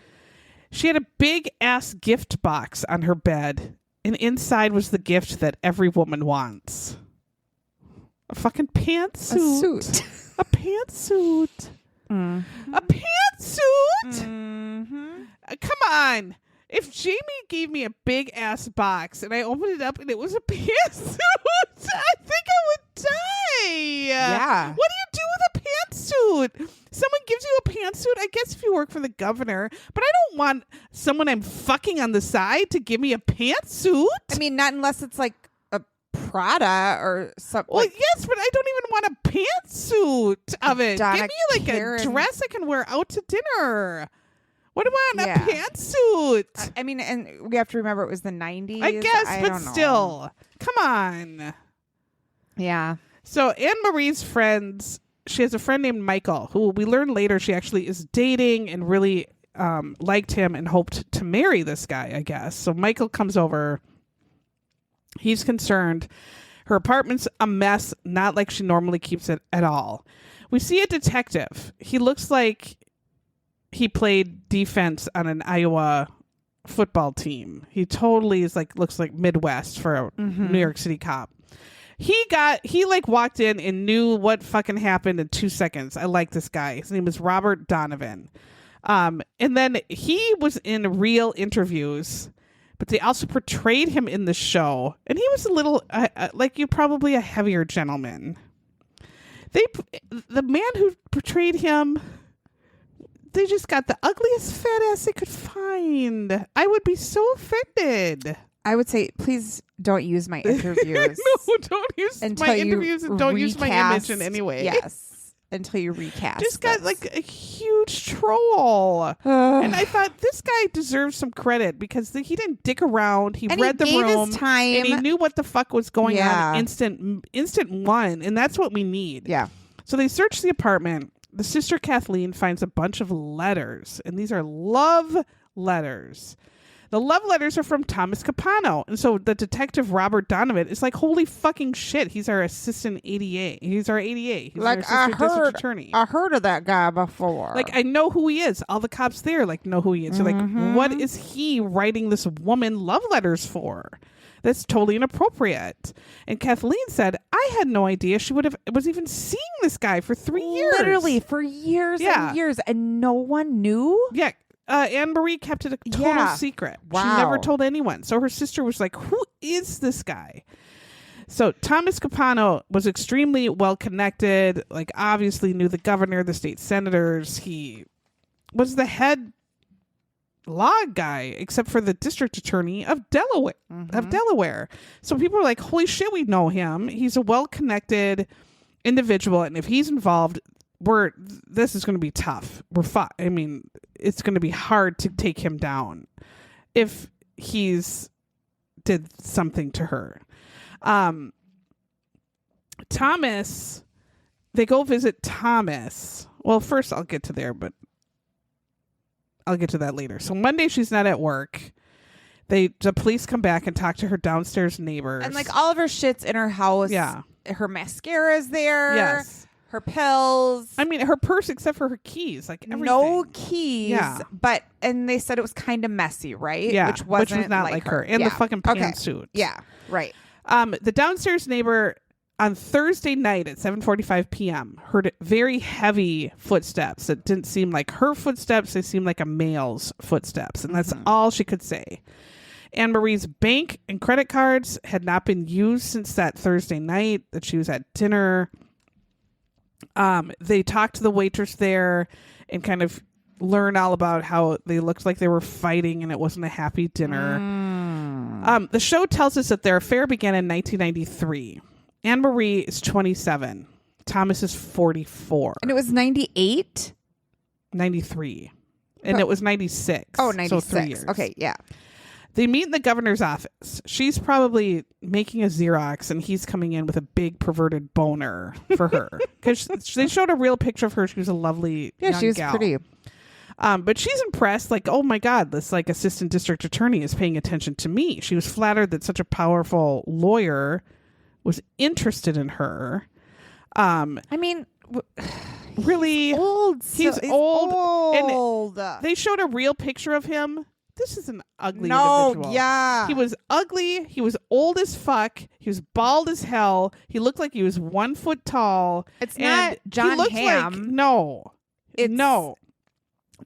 She had a big ass gift box on her bed, and inside was the gift that every woman wants. A fucking pantsuit. A suit. A pantsuit. Mm-hmm. A pantsuit? Mm-hmm. Come on. If Jamie gave me a big ass box and I opened it up and it was a pantsuit, I think I would die. Yeah. What do you do with a pantsuit? Someone gives you a pantsuit? I guess if you work for the governor, but I don't want someone I'm fucking on the side to give me a pantsuit. I mean, not unless it's like a Prada or something. Well, yes, but I don't even want a pantsuit of it. Donna Give me like Karen. a dress I can wear out to dinner. What do I want? Yeah. A pantsuit? I mean, and we have to remember it was the 90s. I guess, but don't know. still. Come on. Yeah. So Anne Marie's friends, she has a friend named Michael, who we learn later she actually is dating and really liked him and hoped to marry this guy, I guess. So Michael comes over. He's concerned. Her apartment's a mess, not like she normally keeps it at all. We see a detective. He looks like he played defense on an Iowa football team. He totally is looks like Midwest for a New York City cop. He walked in and knew what fucking happened in 2 seconds. I like this guy. His name is Robert Donovan. And then he was in real interviews, but they also portrayed him in the show. And he was a little, probably a heavier gentleman. The man who portrayed him, they just got the ugliest fat ass they could find. I would be so offended. I would say, please don't use my interviews. No, don't use my interviews and don't use my image in any way. Yes, until you recast. Just got like a huge troll. And I thought this guy deserves some credit because he didn't dick around. He read the room his time. and he knew what the fuck was going on instant one. And that's what we need. Yeah. So they search the apartment. The sister Kathleen finds a bunch of letters, and these are love letters. The love letters are from Thomas Capano. And so the detective Robert Donovan is like, holy fucking shit. He's our assistant ADA. He's our ADA. He's our assistant district attorney. I heard of that guy before. Like, I know who he is. All the cops there know who he is. You're like, what is he writing this woman love letters for? That's totally inappropriate. And Kathleen said, I had no idea she was even seeing this guy for 3 years. Literally for years and years. And no one knew? Yeah. Anne Marie kept it a total Yeah. secret. Wow. She never told anyone. So her sister was like, who is this guy? So Thomas Capano was extremely well connected, like obviously knew the governor, the state senators. He was the head law guy, except for the district attorney of Delaware. So people were like, holy shit, we know him. He's a well-connected individual. And if he's involved, this is going to be tough. I mean, it's going to be hard to take him down if he's did something to her. Thomas, they go visit Thomas. Well, first I'll get to there, but I'll get to that later. So Monday she's not at work. The police come back and talk to her downstairs neighbors. And like all of her shit's in her house. Yeah. Her mascara's there. Yes. Her pills. I mean, her purse except for her keys, like everything. No keys. Yeah. And they said it was kind of messy, right? Yeah. Which was wasn't not like her. And the fucking pantsuit. Yeah. Right. The downstairs neighbor on Thursday night at 7:45 p.m. heard very heavy footsteps. It didn't seem like her footsteps. They seemed like a male's footsteps. And that's all she could say. Anne Marie's bank and credit cards had not been used since that Thursday night that she was at dinner. They talked to the waitress there and kind of learned all about how they looked like they were fighting and it wasn't a happy dinner. The show tells us that their affair began in 1993. Anne Marie is 27. Thomas is 44. And it was 98? 93. And it was 96. Oh, 96. So 3 years. Okay, yeah. They meet in the governor's office. She's probably making a Xerox and he's coming in with a big perverted boner for her. Because they showed a real picture of her. She was a lovely young she was gal. pretty. But she's impressed, like, oh my God, this like assistant district attorney is paying attention to me. She was flattered that such a powerful lawyer was interested in her. I mean, really old. He's so old. And they showed a real picture of him. This is an ugly individual. Yeah. He was ugly. He was old as fuck. He was bald as hell. He looked like he was 1 foot tall. It's and not John he looked Hamm. Like, no. It's- No.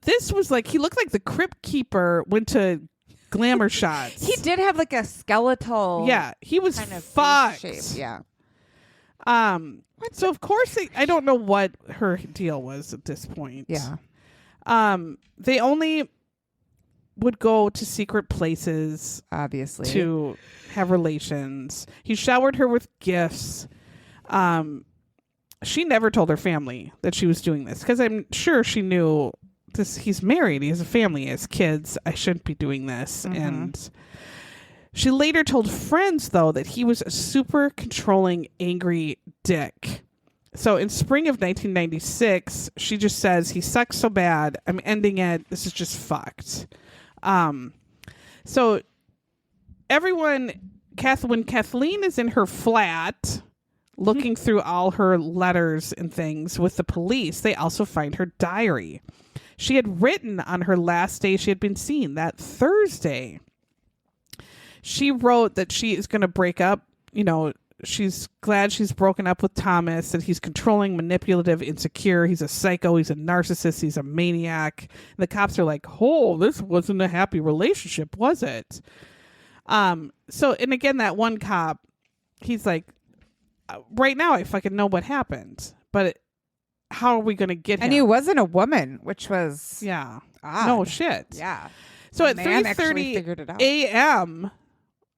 This was like, he looked like the Crypt Keeper went to glamour shots. He did have like a skeletal. Yeah. He was kind of fucked. face shape. Yeah. So of course I don't know what her deal was at this point. Yeah. They only would go to secret places Obviously. to have relations. He showered her with gifts. She never told her family that she was doing this because I'm sure she knew this. He's married. He has a family. He has kids. I shouldn't be doing this. And she later told friends, though, that he was a super controlling, angry dick. So in spring of 1996, she just says, he sucks so bad. I'm ending it. This is just fucked. So everyone, when Kathleen is in her flat looking through all her letters and things with the police, they also find her diary. She had written on her last day she had been seen, that Thursday. She wrote that she is going to break up. You know, she's glad she's broken up with Thomas, that he's controlling, manipulative, insecure. He's a psycho. He's a narcissist. He's a maniac. And the cops are like, oh, this wasn't a happy relationship, was it? So, and again, that one cop, he's like, right now I fucking know what happened, but how are we going to get him? And he wasn't a woman, which was Yeah. odd. No shit. Yeah. So A at man actually 3:30 figured it out. a.m.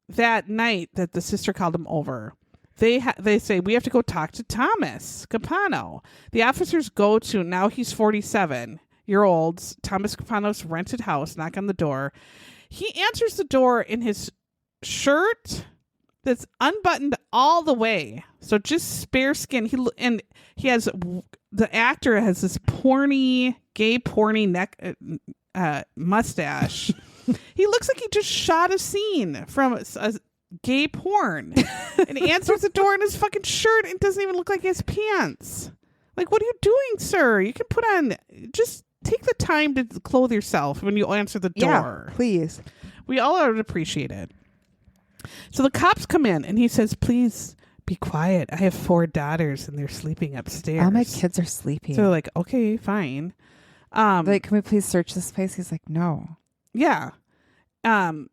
that night that the sister called him over, they say, we have to go talk to Thomas Capano. The officers go to, now he's 47-year-old, Thomas Capano's rented house, knock on the door. He answers the door in his shirt that's unbuttoned all the way. So just spare skin. The actor has this gay porny neck mustache. He looks like he just shot a scene from a gay porn. And he answers the door in his fucking shirt and doesn't even look like he has pants. Like, what are you doing, sir? You can put on, just take the time to clothe yourself when you answer the door. Yeah, please. We all would appreciate it. So the cops come in and he says, please be quiet. I have 4 daughters and they're sleeping upstairs. All my kids are sleeping. So they're like, okay, fine. Like, can we please search this place? He's like, no. Yeah. The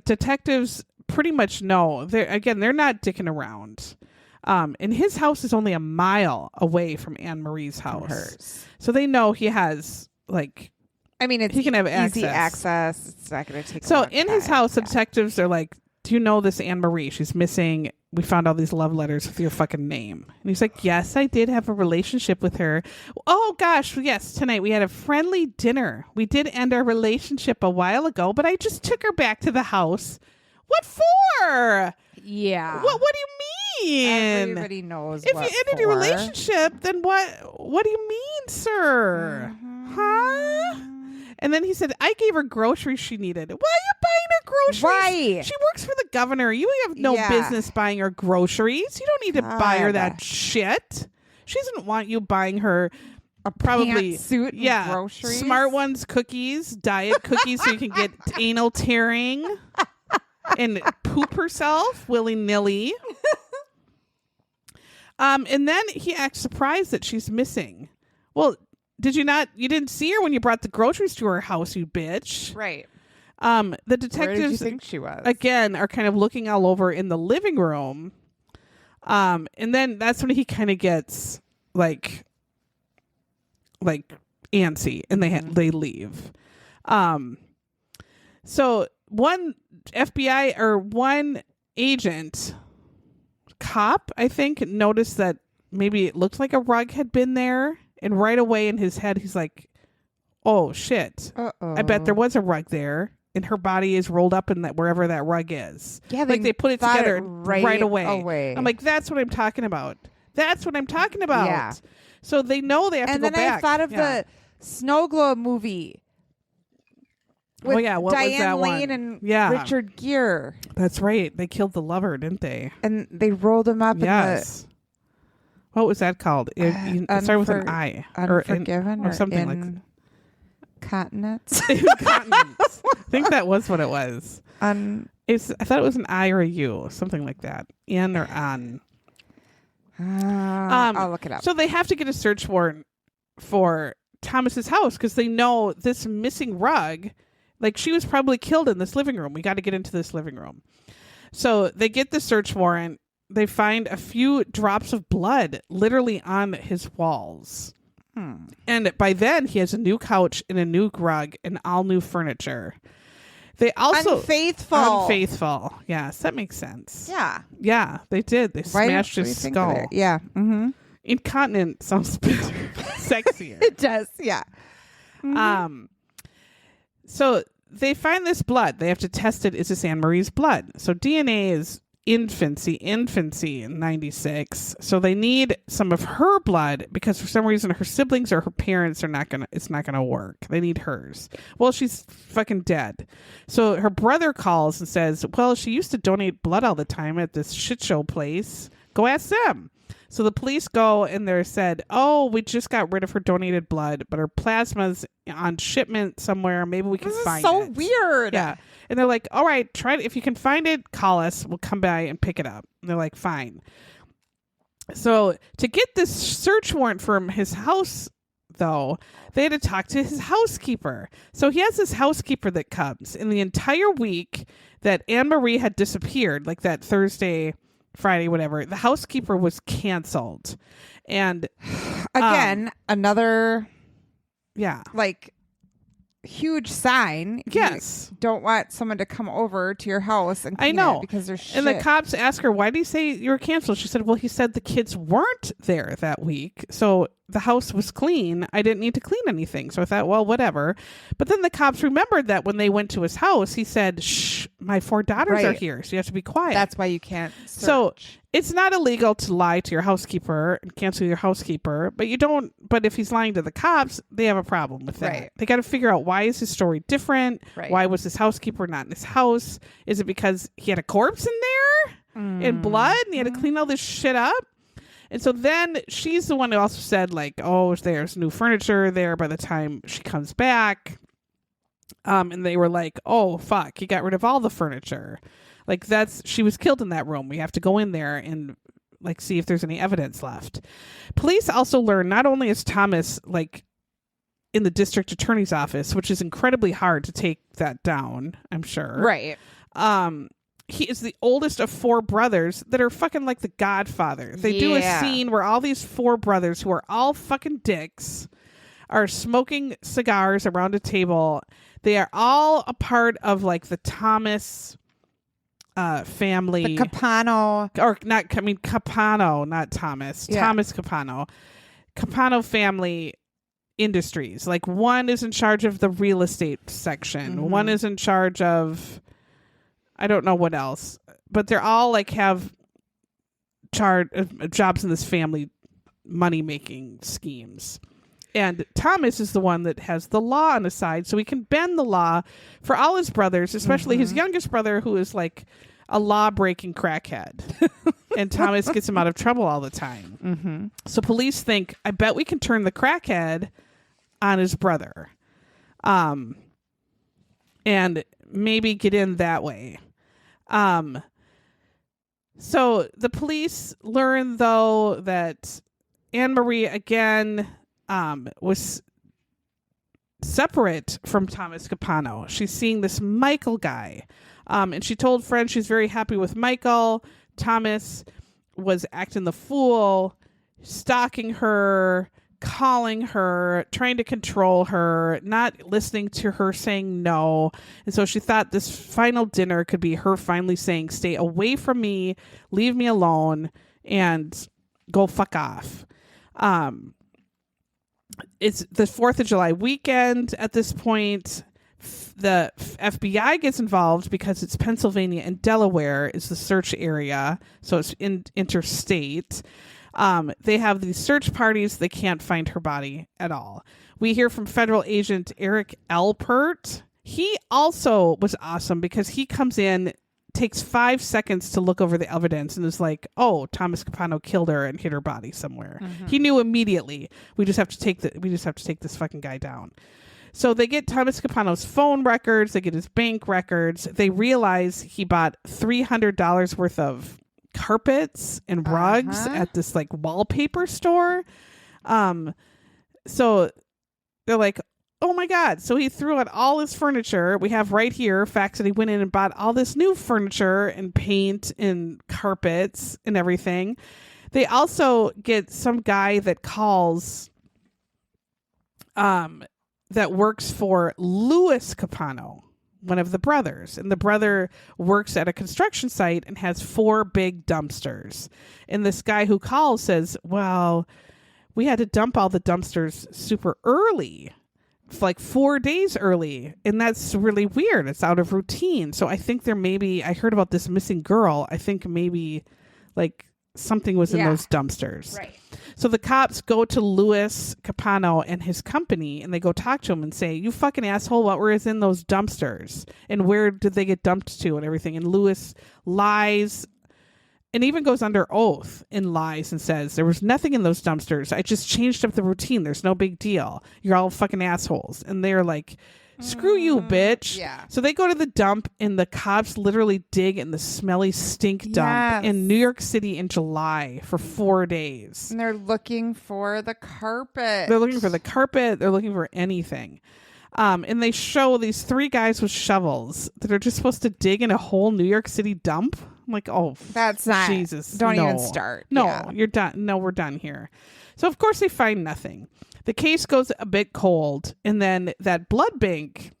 detectives pretty much know. They're not dicking around. And his house is only a mile away from Ann Marie's house. Hers. So they know he has, like, I mean, he can have easy access. access. It's not going to take. So a long in his time. house, the detectives are like, do you know this Ann Marie? She's missing. We found all these love letters with your fucking name. And he's like, yes, I did have a relationship with her. Oh, gosh. Yes, tonight we had a friendly dinner. We did end our relationship a while ago, but I just took her back to the house. What for? Yeah. What do you mean? Everybody knows. If what you ended for. your relationship, then what do you mean, sir? Mm-hmm. Huh? And then he said, I gave her groceries she needed. Why are you buying her groceries? Right. She works for the governor. You have no Yeah. business buying her groceries. You don't need to buy her that God. shit. She doesn't want you buying her probably pantsuit and groceries. Smart Ones cookies, diet cookies so you can get anal tearing and poop herself willy-nilly. And then he acts surprised that she's missing. Well, you didn't see her when you brought the groceries to her house, you bitch. Right. The Where did you detectives think she was? again are kind of looking all over in the living room. And then that's when he kind of gets like antsy and they leave. So one FBI or one agent cop, I think, noticed that maybe it looked like a rug had been there. And right away in his head, he's like, oh, shit. Uh-oh. I bet there was a rug there. And her body is rolled up in that wherever that rug is. Yeah, like they put it thought together right away. away. I'm like, that's what I'm talking about. That's what I'm talking about. Yeah. So they know they have to And go then back. I thought of the Snow Globe movie. With what was Diane that Lane one? and Yeah. Richard Gere. That's right. They killed the lover, didn't they? And they rolled him up Yes. What was that called? It started with an I. Unforgiven or something like Continents. Incontinence. I think that was what it was. Un I thought it was an I or a U, something like that. In or on. I'll look it up. So they have to get a search warrant for Thomas's house because they know this missing rug, like she was probably killed in this living room. We got to get into this living room. So they get the search warrant. They find a few drops of blood literally on his walls. And by then he has a new couch and a new rug and all new furniture. They also unfaithful. Yes, that makes sense. Yeah, they did. They smashed his skull. Yeah. Mm-hmm. Incontinent sounds better, sexier. It does. Yeah. So they find this blood. They have to test it. Is this Ann Marie's blood? So DNA is infancy in 96. So they need some of her blood because for some reason her siblings or her parents it's not gonna work. They need hers. Well, she's fucking dead. So her brother calls and says, well, she used to donate blood all the time at this shit show place. Go ask them. So the police go and they're said, oh, we just got rid of her donated blood, but her plasma's on shipment somewhere. Maybe we can find it. This is so weird. Yeah. And they're like, all right, try it. If you can find it, call us. We'll come by and pick it up. And they're like, fine. So to get this search warrant from his house, though, they had to talk to his housekeeper. So he has this housekeeper that comes in the entire week that Ann Marie had disappeared, like that Thursday, Friday, whatever. The housekeeper was canceled. And again, another yeah, like huge sign. Yes. You don't want someone to come over to your house and I know it because there's shit. And the cops ask her, why do you say you were canceled? She said, well, he said the kids weren't there that week. So the house was clean. I didn't need to clean anything. So I thought, well, whatever. But then the cops remembered that when they went to his house, he said, shh, my 4 daughters are here. So you have to be quiet. That's why you can't search. So it's not illegal to lie to your housekeeper and cancel your housekeeper, but if he's lying to the cops, they have a problem with that. Right. They got to figure out, why is his story different? Right. Why was his housekeeper not in his house? Is it because he had a corpse in there and blood and he had to clean all this shit up? And so then she's the one who also said, like, oh, there's new furniture there by the time she comes back. And they were like, oh, fuck, he got rid of all the furniture. Like, she was killed in that room. We have to go in there and like see if there's any evidence left. Police also learn not only is Thomas like in the district attorney's office, which is incredibly hard to take that down, I'm sure. Right. He is the oldest of 4 brothers that are fucking like the Godfather. They do a scene where all these 4 brothers who are all fucking dicks are smoking cigars around a table. They are all a part of like the Thomas family. The Capano. Or not, I mean, Capano, not Thomas. Yeah. Thomas Capano. Capano family industries. Like one is in charge of the real estate section. Mm-hmm. One is in charge of, I don't know what else, but they're all like have jobs in this family money making schemes. And Thomas is the one that has the law on his side, so he can bend the law for all his brothers, especially his youngest brother, who is like a law-breaking crackhead. And Thomas gets him out of trouble all the time. Mm-hmm. So police think, I bet we can turn the crackhead on his brother. And maybe get in that way. So the police learn, though, that Ann Marie, again, was separate from Thomas Capano. She's seeing this Michael guy. And she told friends she's very happy with Michael. Thomas was acting the fool, stalking her, calling her, trying to control her, not listening to her, saying no. And so she thought this final dinner could be her finally saying, stay away from me, leave me alone, and go fuck off. It's the 4th of July weekend at this point. The FBI gets involved because it's Pennsylvania and Delaware is the search area. So it's interstate. They have these search parties. They can't find her body at all. We hear from federal agent Eric Alpert. He also was awesome because he comes in, takes 5 seconds to look over the evidence and is like, oh, Thomas Capano killed her and hid her body somewhere. Mm-hmm. He knew immediately. We just have to take this fucking guy down. So they get Thomas Capano's phone records, they get his bank records. They realize he bought $300 worth of carpets and rugs at this like wallpaper store. So they're like, oh my God. So he threw out all his furniture. We have right here facts that he went in and bought all this new furniture and paint and carpets and everything. They also get some guy that calls, that works for Louis Capano, one of the brothers. And the brother works at a construction site and has 4 big dumpsters. And this guy who calls says, well, we had to dump all the dumpsters super early. Like 4 days early, and that's really weird. It's out of routine. So I think I heard about this missing girl. I think maybe like something was in those dumpsters. Right. So the cops go to Louis Capano and his company, and they go talk to him and say, you fucking asshole, what was in those dumpsters? And where did they get dumped to and everything? And Louis lies and even goes under oath and lies and says, there was nothing in those dumpsters. I just changed up the routine. There's no big deal. You're all fucking assholes. And they're like, screw you, bitch. Yeah. So they go to the dump, and the cops literally dig in the smelly stink dump in New York City in July for 4 days. And they're looking for the carpet. They're looking for the carpet. They're looking for anything. And they show these 3 guys with shovels that are just supposed to dig in a whole New York City dump. I'm like, oh, that's not Jesus. Don't even start. No, you're done. No, we're done here. So of course they find nothing. The case goes a bit cold, and then that blood bank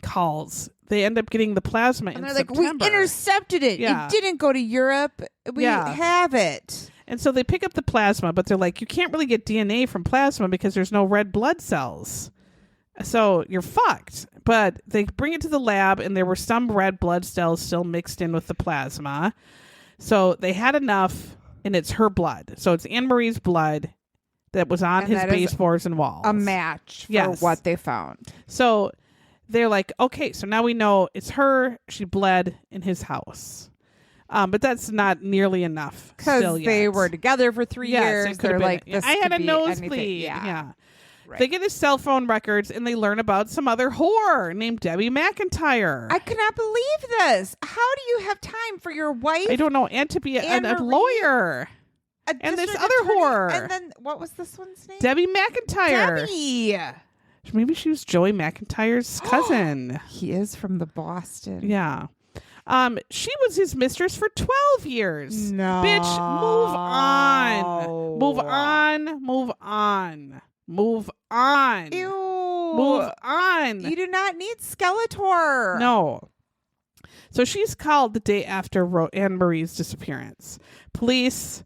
calls. They end up getting the plasma and in they're September. like, we intercepted it. Yeah. It didn't go to Europe. We have it. And so they pick up the plasma, but they're like, you can't really get DNA from plasma because there's no red blood cells. So you're fucked. But they bring it to the lab, and there were some red blood cells still mixed in with the plasma. So they had enough, and it's her blood. So it's Ann Marie's blood that was on his baseboards and walls. A match for what they found. So they're like, okay, so now we know it's her. She bled in his house. But that's not nearly enough. Because they were together for 3 years. They're like, this I had a could be nosebleed. anything. Yeah. They get his cell phone records and they learn about some other whore named Debbie McIntyre. I cannot believe this. How do you have time for your wife? I don't know. And to be a Ann Marie, lawyer. And this district other attorney, whore. And then what was this one's name? Debbie McIntyre. Debbie. Maybe she was Joey McIntyre's cousin. He is from the Boston. Yeah. She was his mistress for 12 years. No. Bitch, move on. Move on. Move on. Move on. Ew. Move on. You do not need Skeletor. No. So she's called the day after Ann Marie's disappearance. Police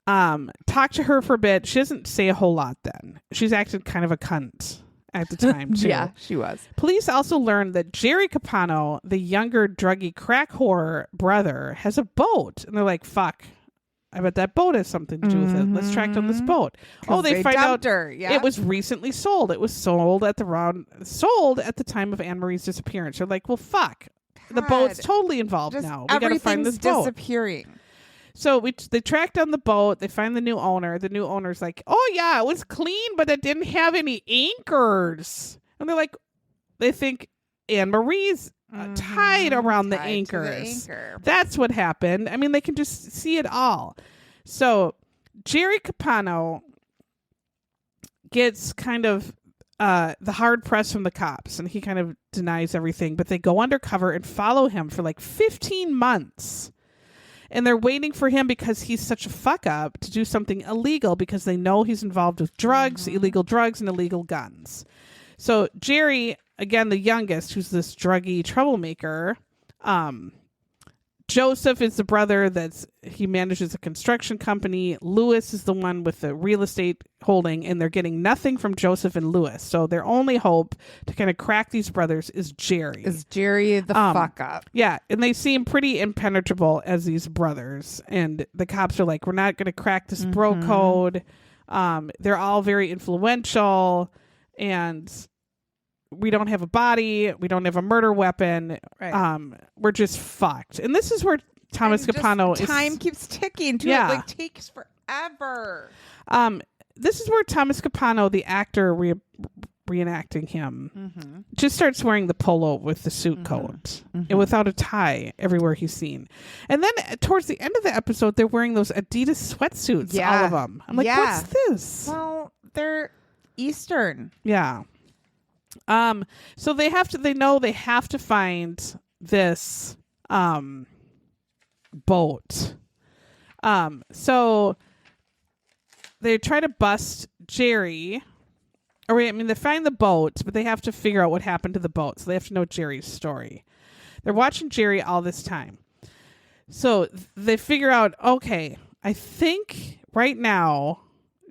talk to her for a bit. She doesn't say a whole lot then. She's acted kind of a cunt at the time, too. Yeah, she was. Police also learned that Jerry Capano, the younger druggy crack whore brother, has a boat. And they're like, fuck, I bet that boat has something to do with it. Let's track down this boat. Oh, they find out it was recently sold. It was sold at the time of Ann Marie's disappearance. They're like, well, fuck. The boat's totally involved now. We got to find this boat. Disappearing. So they track down the boat. They find the new owner. The new owner's like, oh, yeah, it was clean, but it didn't have any anchors. And they're like, they think Ann Marie's tied around the anchors. That's what happened. I mean, they can just see it all. So Jerry Capano gets kind of the hard press from the cops, and he kind of denies everything, but they go undercover and follow him for like 15 months. And they're waiting for him because he's such a fuck up to do something illegal because they know he's involved with drugs, illegal drugs, and illegal guns. So Jerry, again, the youngest, who's this druggy troublemaker, Joseph is the brother he manages a construction company. Lewis is the one with the real estate holding, and they're getting nothing from Joseph and Lewis. So their only hope to kind of crack these brothers is Jerry. Is Jerry the fuck up? Yeah, and they seem pretty impenetrable as these brothers. And the cops are like, we're not going to crack this bro code. They're all very influential, and we don't have a body. We don't have a murder weapon. Right. We're just fucked. And this is where Thomas Capano time keeps ticking too. Yeah. It like takes forever. This is where Thomas Capano, the actor reenacting him, just starts wearing the polo with the suit coat and without a tie everywhere he's seen. And then towards the end of the episode, they're wearing those Adidas sweatsuits, all of them. I'm like, what's this? Well, they're Eastern. Yeah. So they know they have to find this boat. So they try to bust Jerry. They find the boat, but they have to figure out what happened to the boat. So they have to know Jerry's story. They're watching Jerry all this time. So they figure out, okay, I think right now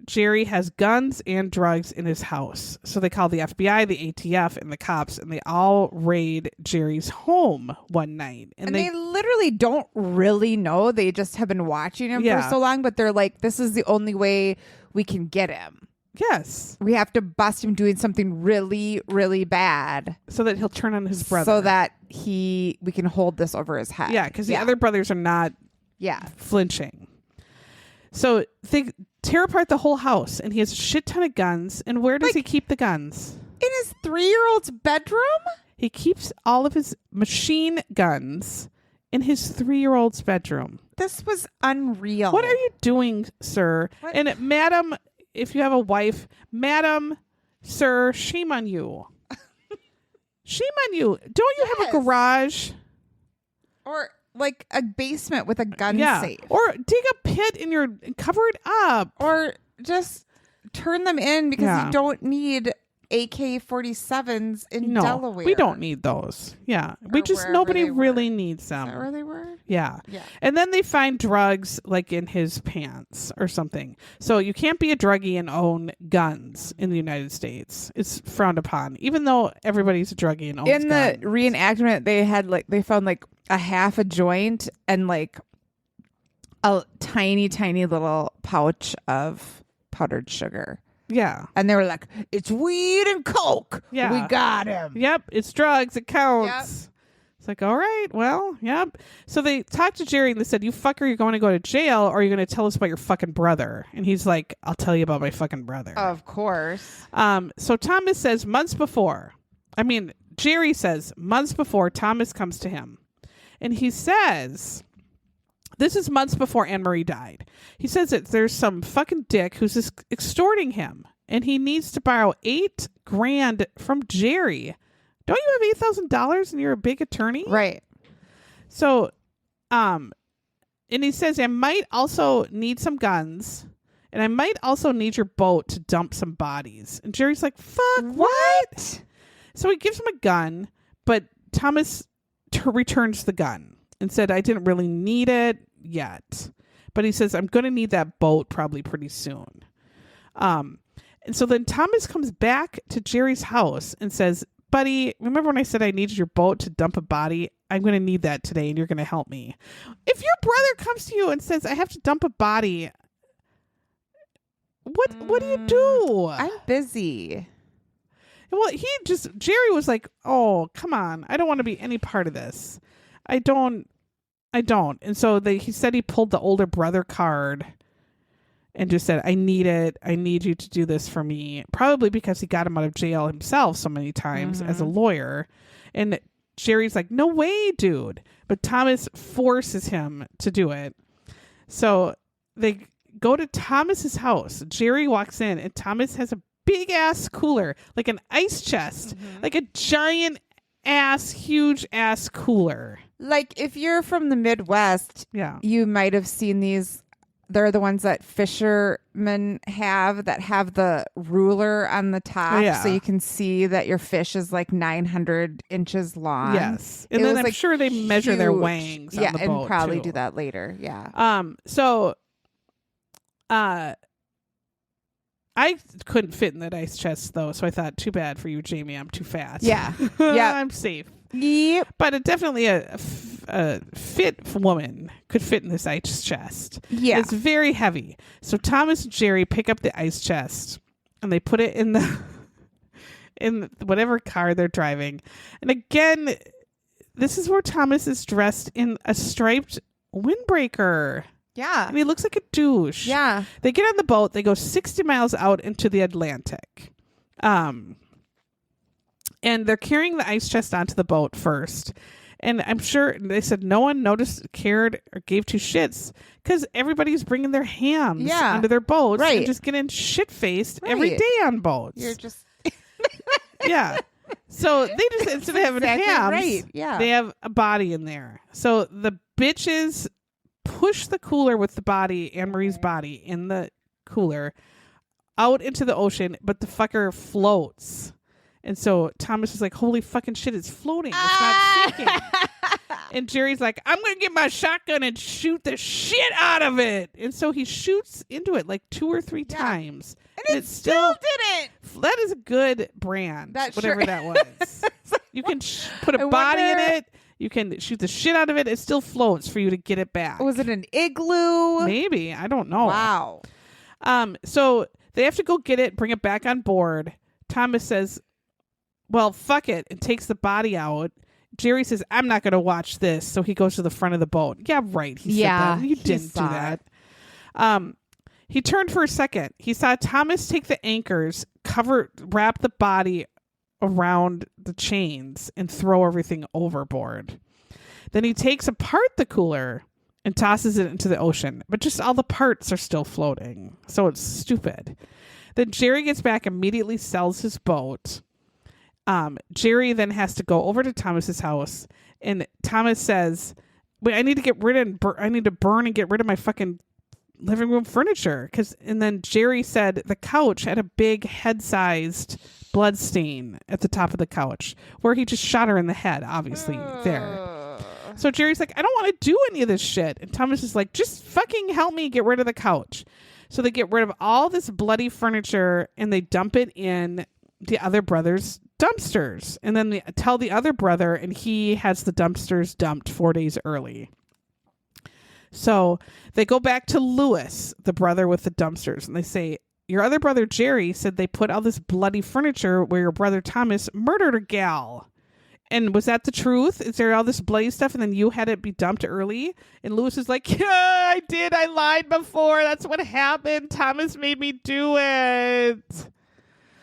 Jerry has guns and drugs in his house. So they call the FBI, the ATF, and the cops, and they all raid Jerry's home one night. And they literally don't really know. They just have been watching him for so long, but they're like, this is the only way we can get him. Yes. We have to bust him doing something really, really bad. So that he'll turn on his brother. So that we can hold this over his head. Yeah, because the other brothers are not flinching. So they tear apart the whole house, and he has a shit ton of guns. And where does he keep the guns? In his 3-year-old's bedroom? He keeps all of his machine guns in his 3-year-old's bedroom. This was unreal. What are you doing, sir? What? And madam, if you have a wife, madam, sir, shame on you. Shame on you. Don't you have a garage? Or like a basement with a gun safe. Or dig a pit and cover it up. Or just turn them in because you don't need AK-47s in Delaware. We don't need those. Yeah. Nobody really needs them. Is that where they were? Yeah. And then they find drugs like in his pants or something. So you can't be a druggie and own guns in the United States. It's frowned upon, even though everybody's a druggie and owns guns. In the reenactment, they found like a half a joint and like a tiny, tiny little pouch of powdered sugar. Yeah. And they were like, it's weed and coke. Yeah. We got him. Yep. It's drugs. It counts. Yep. It's like, all right, well, yep. So they talked to Jerry and they said, you fucker, you're going to go to jail or you're going to tell us about your fucking brother. And he's like, I'll tell you about my fucking brother. Of course. So Thomas says Jerry says months before Thomas comes to him. And he says, this is months before Ann Marie died. He says that there's some fucking dick who's just extorting him. And he needs to borrow $8,000 from Jerry. Don't you have $8,000 and you're a big attorney? Right. So, and he says, I might also need some guns and I might also need your boat to dump some bodies. And Jerry's like, fuck, what? So he gives him a gun, but Thomas returns the gun and said, I didn't really need it yet. But he says, I'm going to need that boat probably pretty soon. And so then Thomas comes back to Jerry's house and says, buddy, remember when I said I needed your boat to dump a body? I'm going to need that today and you're going to help me. If your brother comes to you and says, I have to dump a body, what do you do? I'm busy. Well, Jerry was like, oh, come on. I don't want to be any part of this. I don't. And so he said he pulled the older brother card and just said, I need it. I need you to do this for me. Probably because he got him out of jail himself so many times as a lawyer. And Jerry's like, no way, dude. But Thomas forces him to do it. So they go to Thomas's house. Jerry walks in and Thomas has a big ass cooler, like an ice chest, like a giant ass, huge ass cooler. Like if you're from the Midwest, you might have seen these. They're the ones that fishermen have that have the ruler on the top, so you can see that your fish is like 900 inches long. Yes, and then I'm sure they measure their wangs. Yeah, on the and boat probably too. do that later. Yeah. I couldn't fit in that ice chest though, so I thought, too bad for you, Jamie. I'm too fat. Yeah. Yeah. I'm safe. Yep. But definitely a fit woman could fit in this ice chest. Yeah. It's very heavy. So Thomas and Jerry pick up the ice chest and they put it in in whatever car they're driving. And again, this is where Thomas is dressed in a striped windbreaker. Yeah. And he looks like a douche. Yeah. They get on the boat. They go 60 miles out into the Atlantic. And they're carrying the ice chest onto the boat first. And I'm sure they said no one noticed, cared, or gave two shits because everybody's bringing their hams onto their boats and just getting shit-faced every day on boats. You're just... Yeah. So they just, instead of having hams, they have a body in there. So the bitches push the cooler with the body, Ann Marie's body, in the cooler out into the ocean, but the fucker floats. And so Thomas is like, holy fucking shit, it's floating. It's not sinking. And Jerry's like, I'm going to get my shotgun and shoot the shit out of it. And so he shoots into it like 2 or 3 times. And it still didn't. That is a good brand, whatever that was. You can put a body in it. You can shoot the shit out of it. It still floats for you to get it back. Was it an igloo? Maybe. I don't know. Wow. So they have to go get it, bring it back on board. Thomas says, well, fuck it, and takes the body out. Jerry says, I'm not going to watch this. So he goes to the front of the boat. Yeah, right. He said that. You didn't do that. He turned for a second. He saw Thomas take the anchors, wrap the body around the chains, and throw everything overboard. Then he takes apart the cooler and tosses it into the ocean. But just all the parts are still floating. So it's stupid. Then Jerry gets back, immediately sells his boat. Jerry then has to go over to Thomas's house, and Thomas says, "Wait, I need to get rid of. I need to burn and get rid of my fucking living room furniture." And then Jerry said the couch had a big head-sized blood stain at the top of the couch where he just shot her in the head. Obviously, there. So Jerry's like, "I don't want to do any of this shit," and Thomas is like, "Just fucking help me get rid of the couch." So they get rid of all this bloody furniture and they dump it in the other brother's dumpsters, and then they tell the other brother, and he has the dumpsters dumped 4 days early. So they go back to Lewis, the brother with the dumpsters, and they say, your other brother Jerry said they put all this bloody furniture where your brother Thomas murdered a gal. And was that the truth? Is there all this bloody stuff and then you had it be dumped early? And Lewis is like, yeah, I did. I lied before. That's what happened. Thomas made me do it.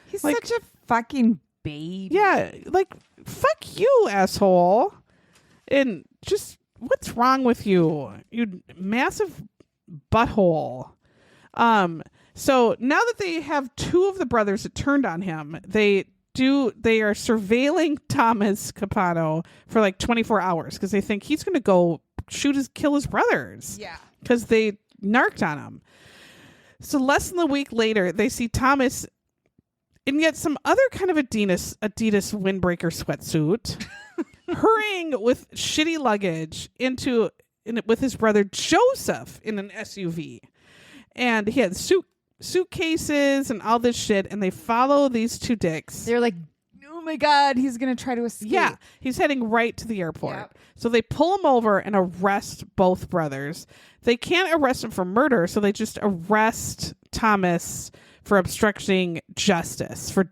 He's like, such a fucking baby. Yeah, like, fuck you, asshole. And just, what's wrong with you? You massive butthole. So now that they have two of the brothers that turned on him, they are surveilling Thomas Capano for like 24 hours because they think he's going to go kill his brothers. Yeah. Because they narked on him. So less than a week later, they see Thomas in yet some other kind of Adidas windbreaker sweatsuit, hurrying with shitty luggage with his brother Joseph in an SUV. And he had suitcases and all this shit, and they follow these two dicks. They're like, oh my God, he's going to try to escape. Yeah, he's heading right to the airport. Yep. So they pull him over and arrest both brothers. They can't arrest him for murder, so they just arrest Thomas for obstructing justice, for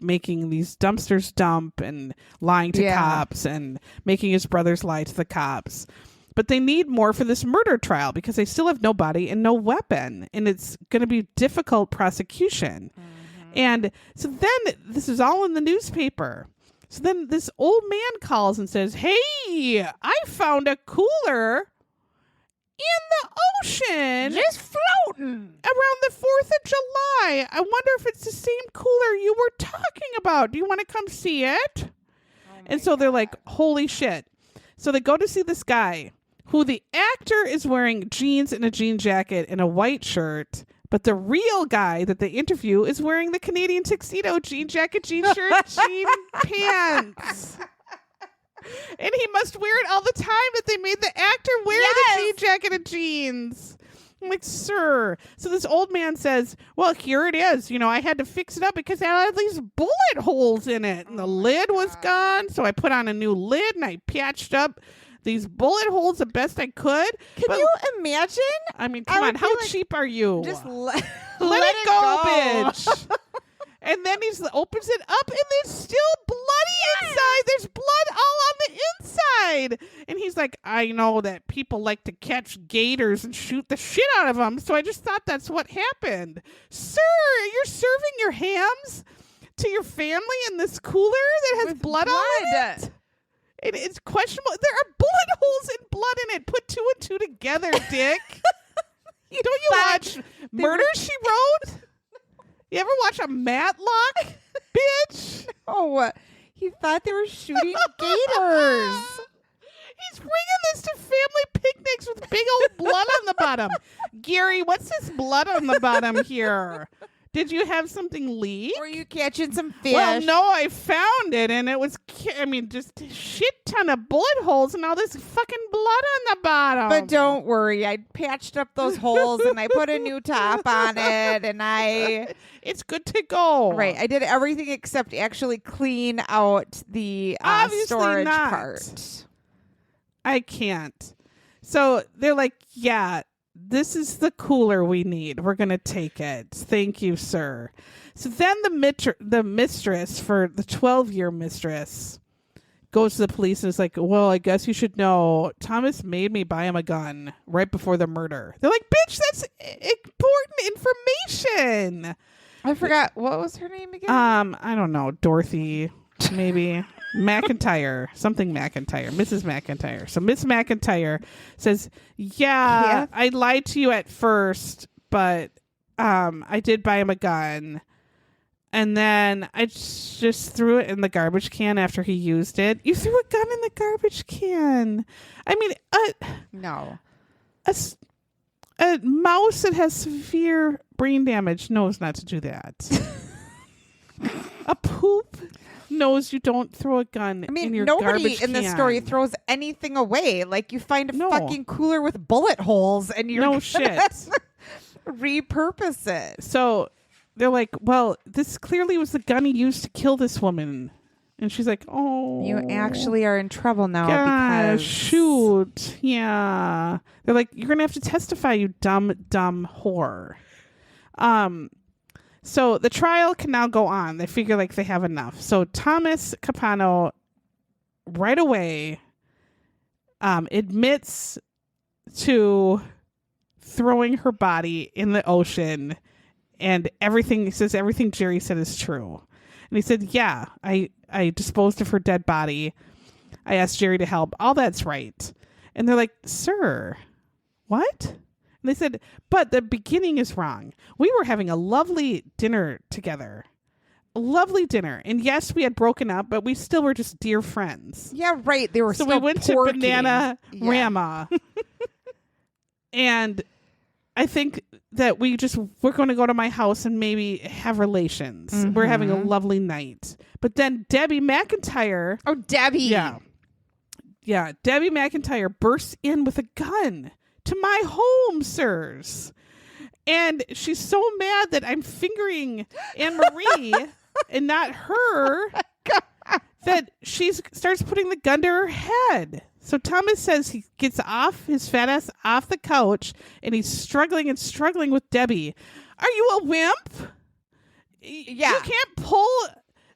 making these dumpsters dump and lying to cops and making his brothers lie to the cops. But they need more for this murder trial because they still have no body and no weapon. And it's going to be difficult prosecution. Mm-hmm. And so then this is all in the newspaper. So then this old man calls and says, hey, I found a cooler in the ocean. Just floating. Around the 4th of July. I wonder if it's the same cooler you were talking about. Do you want to come see it? And so they're like, holy shit. So they go to see this guy who the actor is wearing jeans and a jean jacket and a white shirt, but the real guy that they interview is wearing the Canadian tuxedo, jean jacket, jean shirt, jean pants. And he must wear it all the time that they made the actor wear the jean jacket and jeans. I'm like, sir. So this old man says, well, here it is. You know, I had to fix it up because it had these bullet holes in it. And the lid was gone. So I put on a new lid and I patched up these bullet holes the best I could. Can you imagine? I mean, come on. How cheap are you? Just let it go, bitch. And then he opens it up and there's still bloody inside. There's blood all on the inside. And he's like, I know that people like to catch gators and shoot the shit out of them. So I just thought that's what happened. Sir, you're serving your hams to your family in this cooler that has blood on it? It's questionable. There are bullet holes and blood in it. Put two and two together, Dick. Don't you watch Murder, She Wrote? You ever watch a Matlock, bitch? Oh, he thought they were shooting gators. He's bringing this to family picnics with big old blood on the bottom. Gary, what's this blood on the bottom here? Did you have something leak? Or are you catching some fish? Well, no, I found it, and it was, just a shit ton of bullet holes and all this fucking blood on the bottom. But don't worry, I patched up those holes, and I put a new top on it, and It's good to go. Right, I did everything except actually clean out the storage part. I can't. So they're like, yeah, this is the cooler we need. We're going to take it. Thank you, sir. So then the mistress for the 12-year mistress goes to the police and is like, well, I guess you should know Thomas made me buy him a gun right before the murder. They're like, bitch, that's important information. I forgot. What was her name again? I don't know. Dorothy, maybe. McIntyre, something McIntyre, Mrs. McIntyre. So Miss McIntyre says, yeah, I lied to you at first, but I did buy him a gun. And then I just threw it in the garbage can after he used it. You threw a gun in the garbage can. I mean, no. A mouse that has severe brain damage knows not to do that. A poop knows you don't throw a gun in your garbage can. Nobody in this story throws anything away. Like, you find a fucking cooler with bullet holes and you're no shit. Repurpose it. So they're like, well, this clearly was the gun he used to kill this woman. And she's like, oh. You actually are in trouble now because... shoot. Yeah. They're like, you're going to have to testify, you dumb whore. So the trial can now go on. They figure like they have enough. So Thomas Capano right away admits to throwing her body in the ocean, and everything Jerry said is true. And he said, yeah, I disposed of her dead body. I asked Jerry to help. All that's right. And they're like, sir, what? And they said, but the beginning is wrong. We were having a lovely dinner together. A lovely dinner. And yes, we had broken up, but we still were just dear friends. Yeah, right. They were so still we went porking. to Banana Rama. And I think that we're going to go to my house and maybe have relations. Mm-hmm. We're having a lovely night. But then Debbie McIntyre. Oh, Debbie. Yeah. Yeah. Debbie McIntyre bursts in with a gun to my home, sirs. And she's so mad that I'm fingering Ann Marie and not her that she starts putting the gun to her head. So Thomas says he gets his fat ass off the couch and he's struggling with Debbie. Are you a wimp? Yeah. You can't pull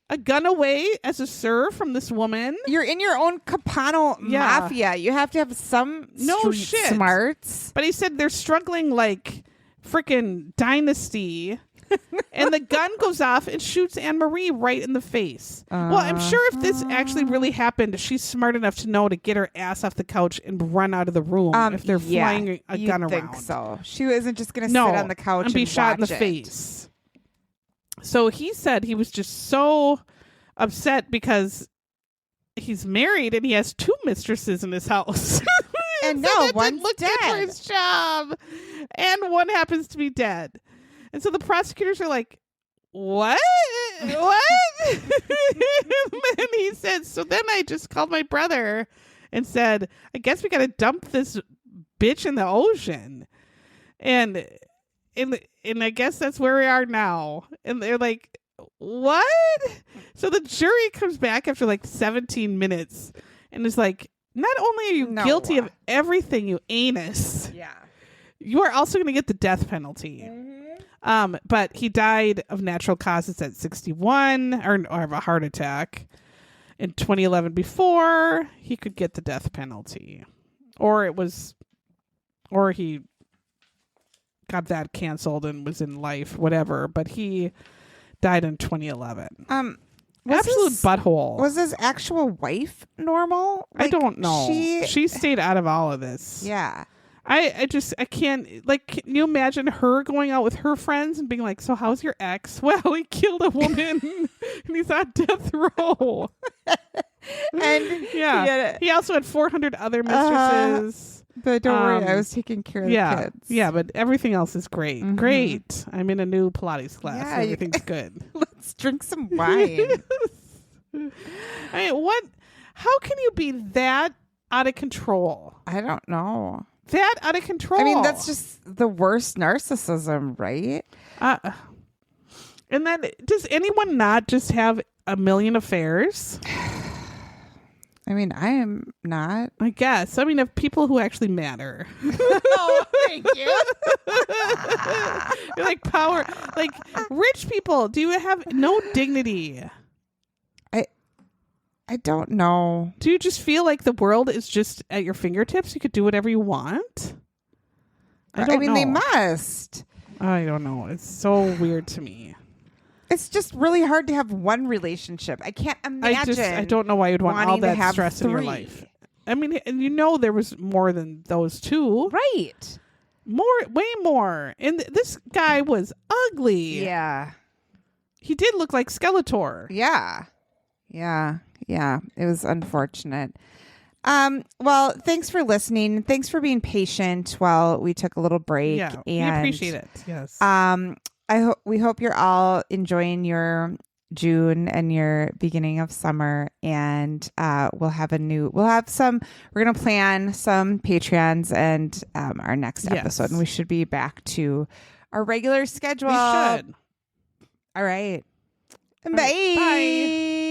a gun away as a sir from this woman. You're in your own Capano mafia. You have to have some street smarts. But he said they're struggling like freaking dynasty. And the gun goes off and shoots Ann Marie right in the face. Well, I'm sure if this actually really happened, she's smart enough to know to get her ass off the couch and run out of the room if they're flying a gun around. I think so. She isn't just going to sit on the couch and be shot in the watch face. So he said he was just so upset because he's married and he has 2 mistresses in his house. And so no, one's look good for dead. his job. And one happens to be dead. And so the prosecutors are like, what? What? And he said, so then I just called my brother and said, I guess we got to dump this bitch in the ocean. And I guess that's where we are now. And they're like, what? So the jury comes back after like 17 minutes and is like, not only are you guilty of everything, you anus. Yeah. You are also going to get the death penalty. But he died of natural causes at 61 or of a heart attack in 2011 before he could get the death penalty. Or he got that canceled and was in life, whatever. But he died in 2011. Absolute butthole. Was his actual wife normal? I don't know. She stayed out of all of this. Yeah. I can't, like, can you imagine her going out with her friends and being like, so how's your ex? Well, he killed a woman and he's on death row. And yeah. He also had 400 other mistresses. But don't worry, I was taking care of the kids. Yeah, but everything else is great. Mm-hmm. Great. I'm in a new Pilates class. Yeah, So everything's good. Let's drink some wine. I mean, how can you be that out of control? I don't know. That out of control. I mean, that's just the worst narcissism, right? And then, does anyone not just have a million affairs? I mean, I am not. I guess. I mean, of people who actually matter. Oh, thank you. You're like power, like rich people. Do you have no dignity? I don't know. Do you just feel like the world is just at your fingertips? You could do whatever you want? I don't know. They must. I don't know. It's so weird to me. It's just really hard to have one relationship. I can't imagine. I don't know why you'd want all that stress in your 3. life. I mean, and there was more than those 2. Right. Way more. And this guy was ugly. Yeah. He did look like Skeletor. Yeah. Yeah. Yeah. It was unfortunate. Well, thanks for listening. Thanks for being patient while we took a little break. Yeah, and, we appreciate it. Yes. We hope you're all enjoying your June and your beginning of summer, and we're going to plan some Patreons and our next episode, and we should be back to our regular schedule. We should. All right. All Bye. right, bye.